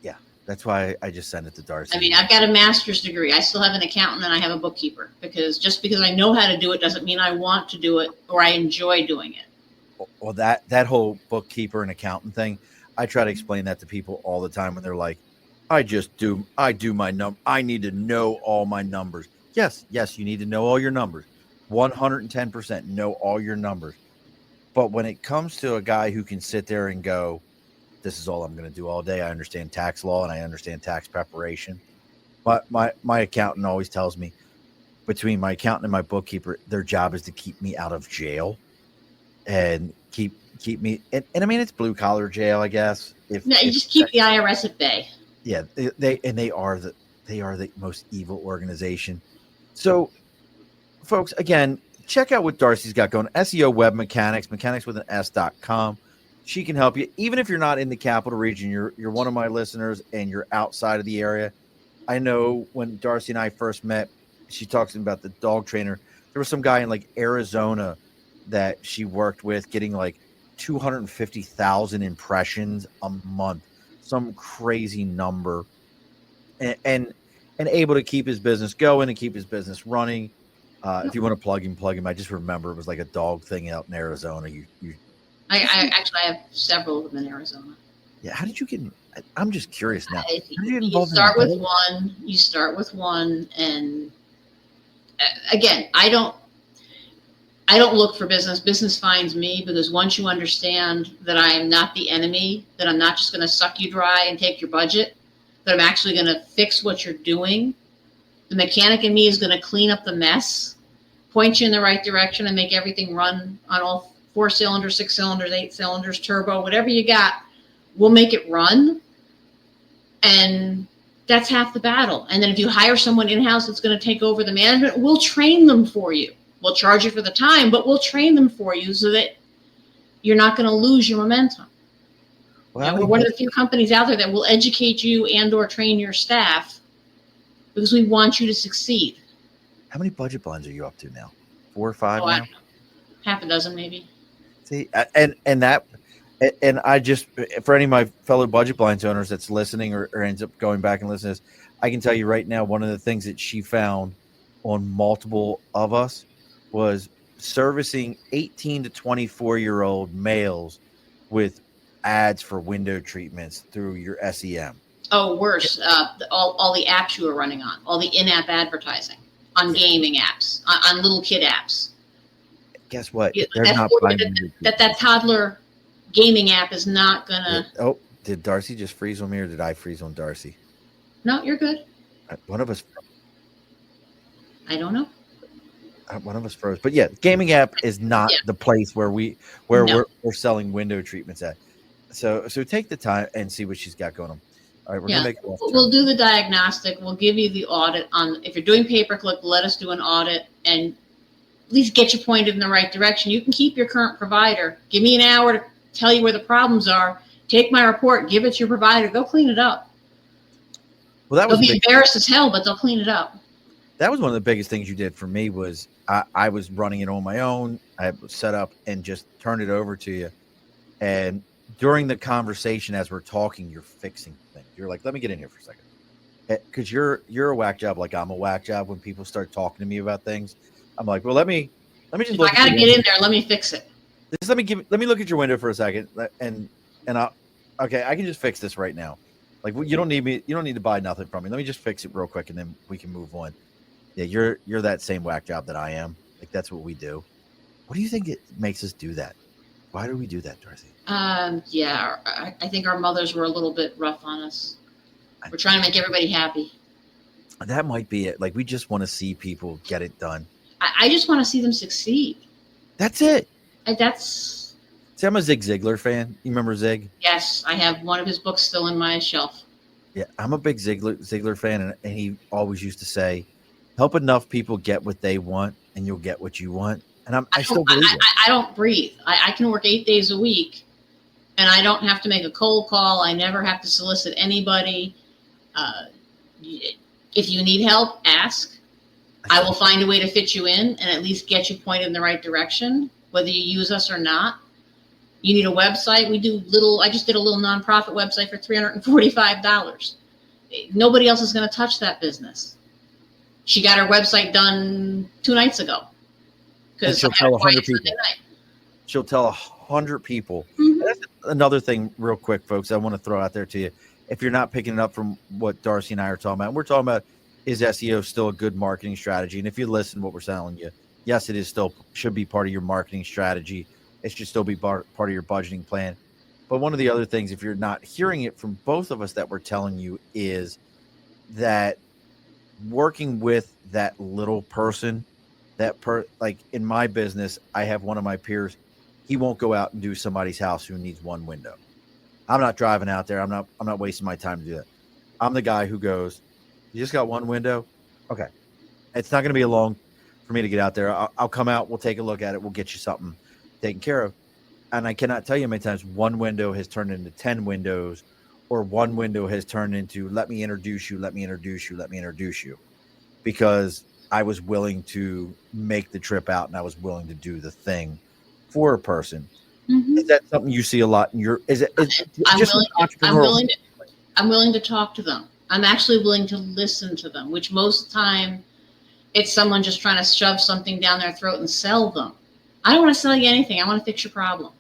Yeah, that's why I just send it to Darcy. I mean, I've got a master's degree. I still have an accountant and I have a bookkeeper, because just because I know how to do it doesn't mean I want to do it or I enjoy doing it. Well, that whole bookkeeper and accountant thing, I try to explain that to people all the time when they're like, I do my number. I need to know all my numbers. Yes, you need to know all your numbers. 110% know all your numbers. But when it comes to a guy who can sit there and go, this is all I'm going to do all day. I understand tax law and I understand tax preparation. But my accountant always tells me, between my accountant and my bookkeeper, their job is to keep me out of jail and keep me. And I mean, it's blue collar jail, I guess. You just keep the IRS at bay. Yeah, they are the most evil organization. So, folks, again, check out what Darcy's got going. SEO Web Mechanics with an S.com. She can help you. Even if you're not in the capital region, you're one of my listeners and you're outside of the area. I know when Darcy and I first met, she talks about the dog trainer. There was some guy in like Arizona that she worked with getting like 250,000 impressions a month, some crazy number. And and able to keep his business going and keep his business running. If you want to plug him. I just remember it was like a dog thing out in Arizona. I actually have several of them in Arizona. Yeah. How did you get? I'm just curious now. How did you get You involved start in with one. You start with one, and again, I don't look for business. Business finds me, because once you understand that I am not the enemy, that I'm not just going to suck you dry and take your budget, that I'm actually going to fix what you're doing. The mechanic in me is going to clean up the mess, point you in the right direction, and make everything run on all 4 cylinders, 6 cylinders, 8 cylinders, turbo, whatever you got. We'll make it run. And that's half the battle. And then if you hire someone in-house that's going to take over the management, we'll train them for you. We'll charge you for the time, but we'll train them for you so that you're not going to lose your momentum. Well, we're one of the few companies out there that will educate you and or train your staff, because we want you to succeed. How many budget blinds are you up to now? 4 or 5 now? Half a dozen, maybe. See, and I just, for any of my fellow budget blinds owners that's listening or ends up going back and listening to this, I can tell you right now, one of the things that she found on multiple of us was servicing 18 to 24-year-old males with ads for window treatments through your SEM. Oh, worse. All the apps you were running on, all the in-app advertising on gaming apps, on little kid apps. Guess what? They're not that toddler gaming app is not gonna. Oh, did Darcy just freeze on me, or did I freeze on Darcy? No, you're good. One of us. I don't know. One of us froze, but yeah, gaming app is not the place where we're selling window treatments at. So take the time and see what she's got going on. All right, we're gonna make it. We'll do the diagnostic. We'll give you the audit on. If you're doing pay-per-click, let us do an audit and at least get you pointed in the right direction. You can keep your current provider. Give me an hour to tell you where the problems are. Take my report, give it to your provider. They'll clean it up. Well, they'll be embarrassed as hell, but they'll clean it up. That was one of the biggest things you did for me. Was I was running it on my own. I set up and just turned it over to you. And during the conversation, as we're talking, you're fixing things. You're like, let me get in here for a second. Because you're a whack job like I'm a whack job. When people start talking to me about things, I'm like, well, let me just look. I gotta get in there. Let me fix it. Just let me look at your window for a second, and I can just fix this right now. Like, you don't need me. You don't need to buy nothing from me. Let me just fix it real quick, and then we can move on. Yeah, you're that same whack job that I am. Like, that's what we do. What do you think it makes us do that? Why do we do that, Darcy? Yeah, I think our mothers were a little bit rough on us. We're trying to make everybody happy. That might be it. Like, we just want to see people get it done. I just want to see them succeed. That's it. See, I'm a Zig Ziglar fan. You remember Zig? Yes, I have one of his books still in my shelf. Yeah, I'm a big Ziglar fan, and he always used to say, help enough people get what they want, and you'll get what you want. And I still believe it. I don't breathe. I can work 8 days a week, and I don't have to make a cold call. I never have to solicit anybody. If you need help, ask. I will find a way to fit you in and at least get you pointed in the right direction, whether you use us or not. You need a website. I just did a little nonprofit website for $345. Nobody else is going to touch that business. She got her website done 2 nights ago. Because she'll tell 100 people. She'll tell 100 people. Mm-hmm. That's another thing real quick, folks, I want to throw out there to you. If you're not picking it up from what Darcy and I are talking about, we're talking about, is SEO still a good marketing strategy? And if you listen to what we're telling you, yes, it is still should be part of your marketing strategy. It should still be part of your budgeting plan. But one of the other things, if you're not hearing it from both of us that we're telling you, is that working with that little person, like in my business, I have one of my peers, he won't go out and do somebody's house who needs one window. I'm not driving out there. I'm not wasting my time to do that. I'm the guy who goes, you just got one window? Okay. It's not going to be long for me to get out there. I'll come out. We'll take a look at it. We'll get you something taken care of. And I cannot tell you how many times one window has turned into 10 windows, or one window has turned into, let me introduce you, let me introduce you, let me introduce you. Because I was willing to make the trip out and I was willing to do the thing for a person. Mm-hmm. Is that something you see a lot in your, I'm willing to talk to them. I'm actually willing to listen to them, which most of the time it's someone just trying to shove something down their throat and sell them. I don't want to sell you anything. I want to fix your problem.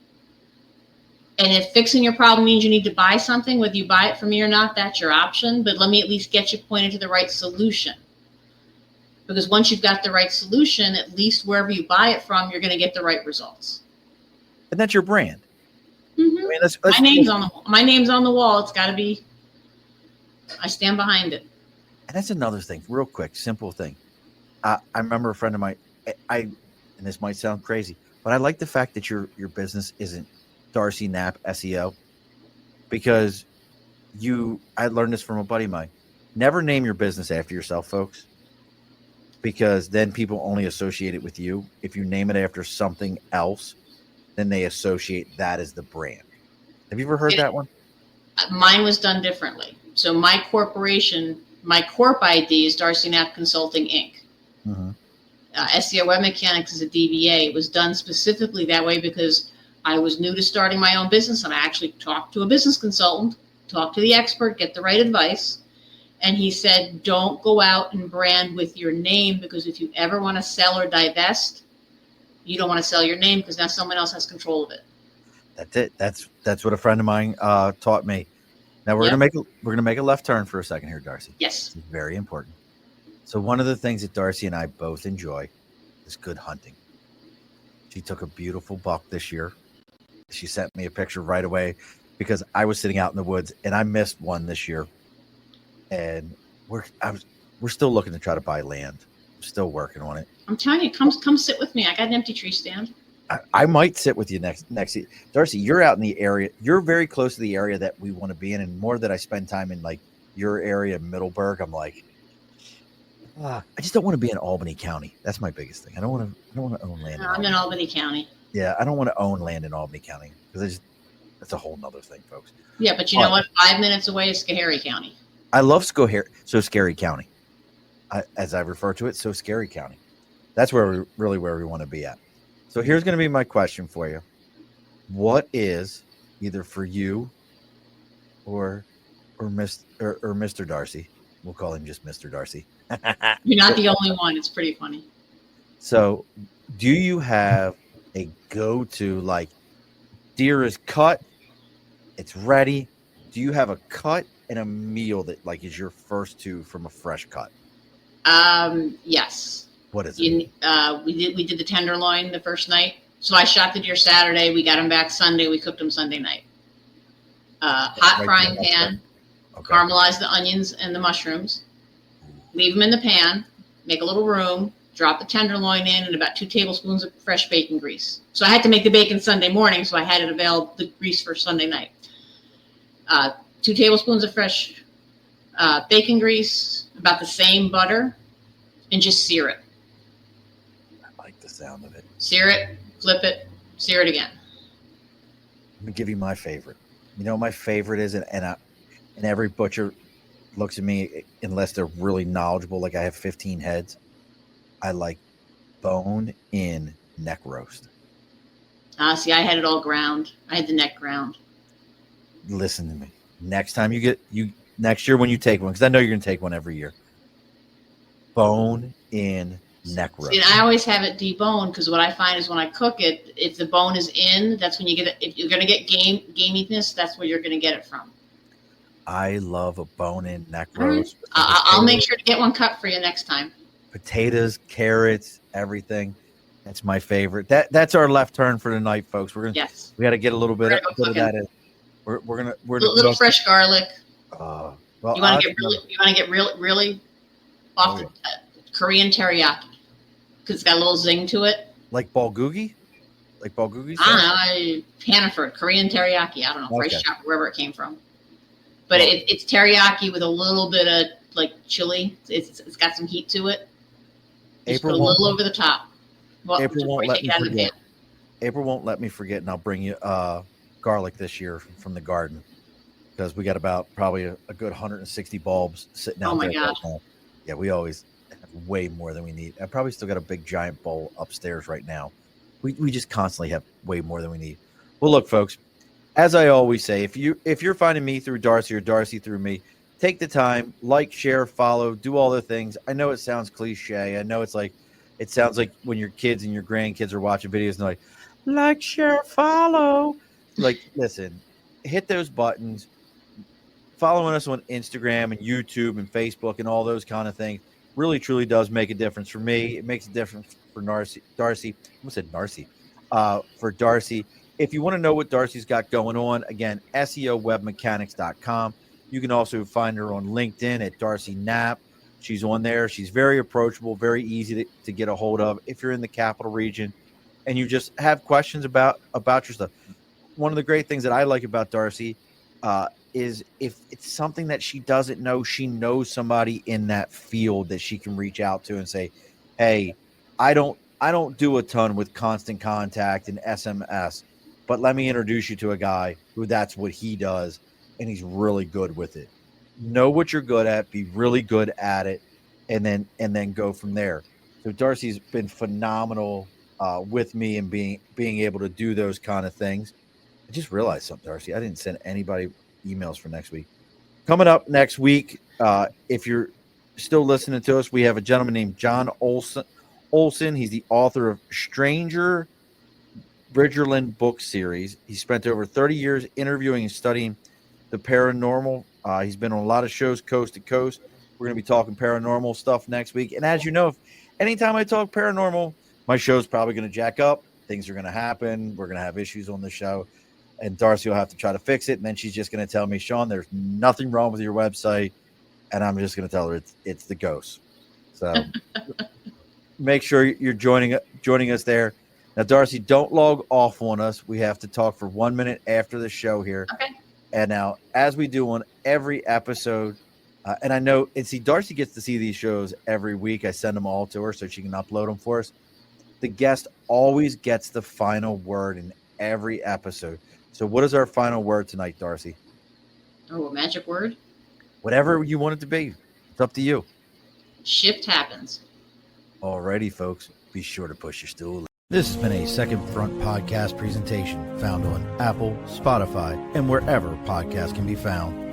And if fixing your problem means you need to buy something, whether you buy it from me or not, that's your option. But let me at least get you pointed to the right solution. Because once you've got the right solution, at least wherever you buy it from, you're going to get the right results. And that's your brand. Mm-hmm. I mean, my name's on the wall. It's got to be. I stand behind it. And that's another thing, real quick, simple thing. I remember a friend of mine. And this might sound crazy, but I like the fact that your business isn't Darcy Knapp SEO, because I learned this from a buddy of mine. Never name your business after yourself, folks, because then people only associate it with you. If you name it after something else, then they associate that as the brand. Have you ever heard that one? Mine was done differently. So my corporation, my corp ID is Darcy Knapp Consulting Inc. Mm-hmm. SEO Web Mechanics is a DBA. It was done specifically that way because I was new to starting my own business, and I actually talked to a business consultant, talked to the expert, get the right advice. And he said, don't go out and brand with your name, because if you ever want to sell or divest, you don't want to sell your name, because now someone else has control of it. That's it. That's what a friend of mine taught me. Now we're gonna make a left turn for a second here, Darcy. Yes. It's very important. So one of the things that Darcy and I both enjoy is good hunting. She took a beautiful buck this year. She sent me a picture right away because I was sitting out in the woods and I missed one this year. And we're still looking to try to buy land. I'm still working on it. I'm telling you, come sit with me. I got an empty tree stand. I might sit with you next. Darcy, you're out in the area. You're very close to the area that we want to be in, and more that I spend time in like your area, Middleburg. I'm like, I just don't want to be in Albany County. That's my biggest thing. I don't want to own land. No, I'm in Albany County. Yeah, I don't want to own land in Albany County because that's a whole nother thing, folks. Yeah, but you know what? 5 minutes away is Schoharie County. I love Scary County, as I refer to it. So Scary County. That's where we want to be at. So here's going to be my question for you. What is, either for you or Mr. Darcy, we'll call him just Mr. Darcy. You're not the only one. It's pretty funny. So do you have a go-to, like, deer is cut, it's ready? Do you have a cut and a meal that like is your first two from a fresh cut? Yes. What is it? We did the tenderloin the first night. So I shot the deer Saturday. We got them back Sunday. We cooked them Sunday night. Hot frying pan. Okay. Caramelize the onions and the mushrooms. Leave them in the pan. Make a little room. Drop the tenderloin in and about 2 tablespoons of fresh bacon grease. So I had to make the bacon Sunday morning, so I had it available, the grease for Sunday night. 2 tablespoons of fresh bacon grease, about the same butter, and just sear it. I like the sound of it. Sear it, flip it, sear it again. Let me give you my favorite. You know what my favorite is, and every butcher looks at me unless they're really knowledgeable, like I have 15 heads. I like bone-in neck roast. See, I had it all ground. I had the neck ground. Listen to me. Next time next year when you take one, because I know you're going to take one every year, bone-in neck roast. See, and I always have it deboned, because what I find is when I cook it, if the bone is in, that's when you get it. If you're going to get gaminess, that's where you're going to get it from. I love a bone-in neck roast. I'll make sure to get one cut for you next time. Potatoes, carrots, everything. That's my favorite. That's our left turn for tonight, folks. We got to get a little bit of that in. We're gonna a little fresh garlic. Well, you want to get really off the Korean teriyaki, because it's got a little zing to it. Like bulgogi? I don't know. Hannaford Korean teriyaki. I don't know. Rice chopper, wherever it came from. But it's teriyaki with a little bit of like chili. It's got some heat to it. Just put a little over the top. Well, April won't let me forget. April won't let me forget, and I'll bring you garlic this year from the garden, because we got about probably a good 160 bulbs sitting out there. Oh my God! Right, yeah, we always have way more than we need. I probably still got a big giant bowl upstairs right now. We just constantly have way more than we need. Well, look, folks, as I always say, if you're finding me through Darcy or Darcy through me, take the time, like, share, follow, do all the things. I know it sounds cliche. I know it sounds like when your kids and your grandkids are watching videos and they're like, share, follow. Like, listen, hit those buttons. Following us on Instagram and YouTube and Facebook and all those kind of things really truly does make a difference for me. It makes a difference for Darcy. I almost said Narcy. For Darcy. If you want to know what Darcy's got going on, again, SEOwebmechanics.com. You can also find her on LinkedIn at Darcy Knapp. She's on there. She's very approachable, very easy to get a hold of if you're in the capital region and you just have questions about your stuff. One of the great things that I like about Darcy is if it's something that she doesn't know, she knows somebody in that field that she can reach out to and say, hey, I don't do a ton with Constant Contact and SMS, but let me introduce you to a guy who that's what he does, and he's really good with it. Know what you're good at, be really good at it, and then go from there. So Darcy's been phenomenal with me and being able to do those kind of things. I just realized something, Darcy. I didn't send anybody emails for next week. Coming up next week, if you're still listening to us, we have a gentleman named John Olson. He's the author of Stranger Bridgerland book series. He spent over 30 years interviewing and studying the paranormal. He's been on a lot of shows coast to coast. We're going to be talking paranormal stuff next week. And as you know, anytime I talk paranormal, my show's probably going to jack up. Things are going to happen. We're going to have issues on the show. And Darcy will have to try to fix it. And then she's just going to tell me, Sean, there's nothing wrong with your website. And I'm just going to tell her it's the ghost. So make sure you're joining us there. Now, Darcy, don't log off on us. We have to talk for 1 minute after the show here. Okay. And now, as we do on every episode, and I know, and see, Darcy gets to see these shows every week. I send them all to her so she can upload them for us. The guest always gets the final word in every episode. So what is our final word tonight, Darcy? Oh, a magic word? Whatever you want it to be. It's up to you. Shift happens. Alrighty, folks. Be sure to push your stool. This has been a Second Front podcast presentation found on Apple, Spotify, and wherever podcasts can be found.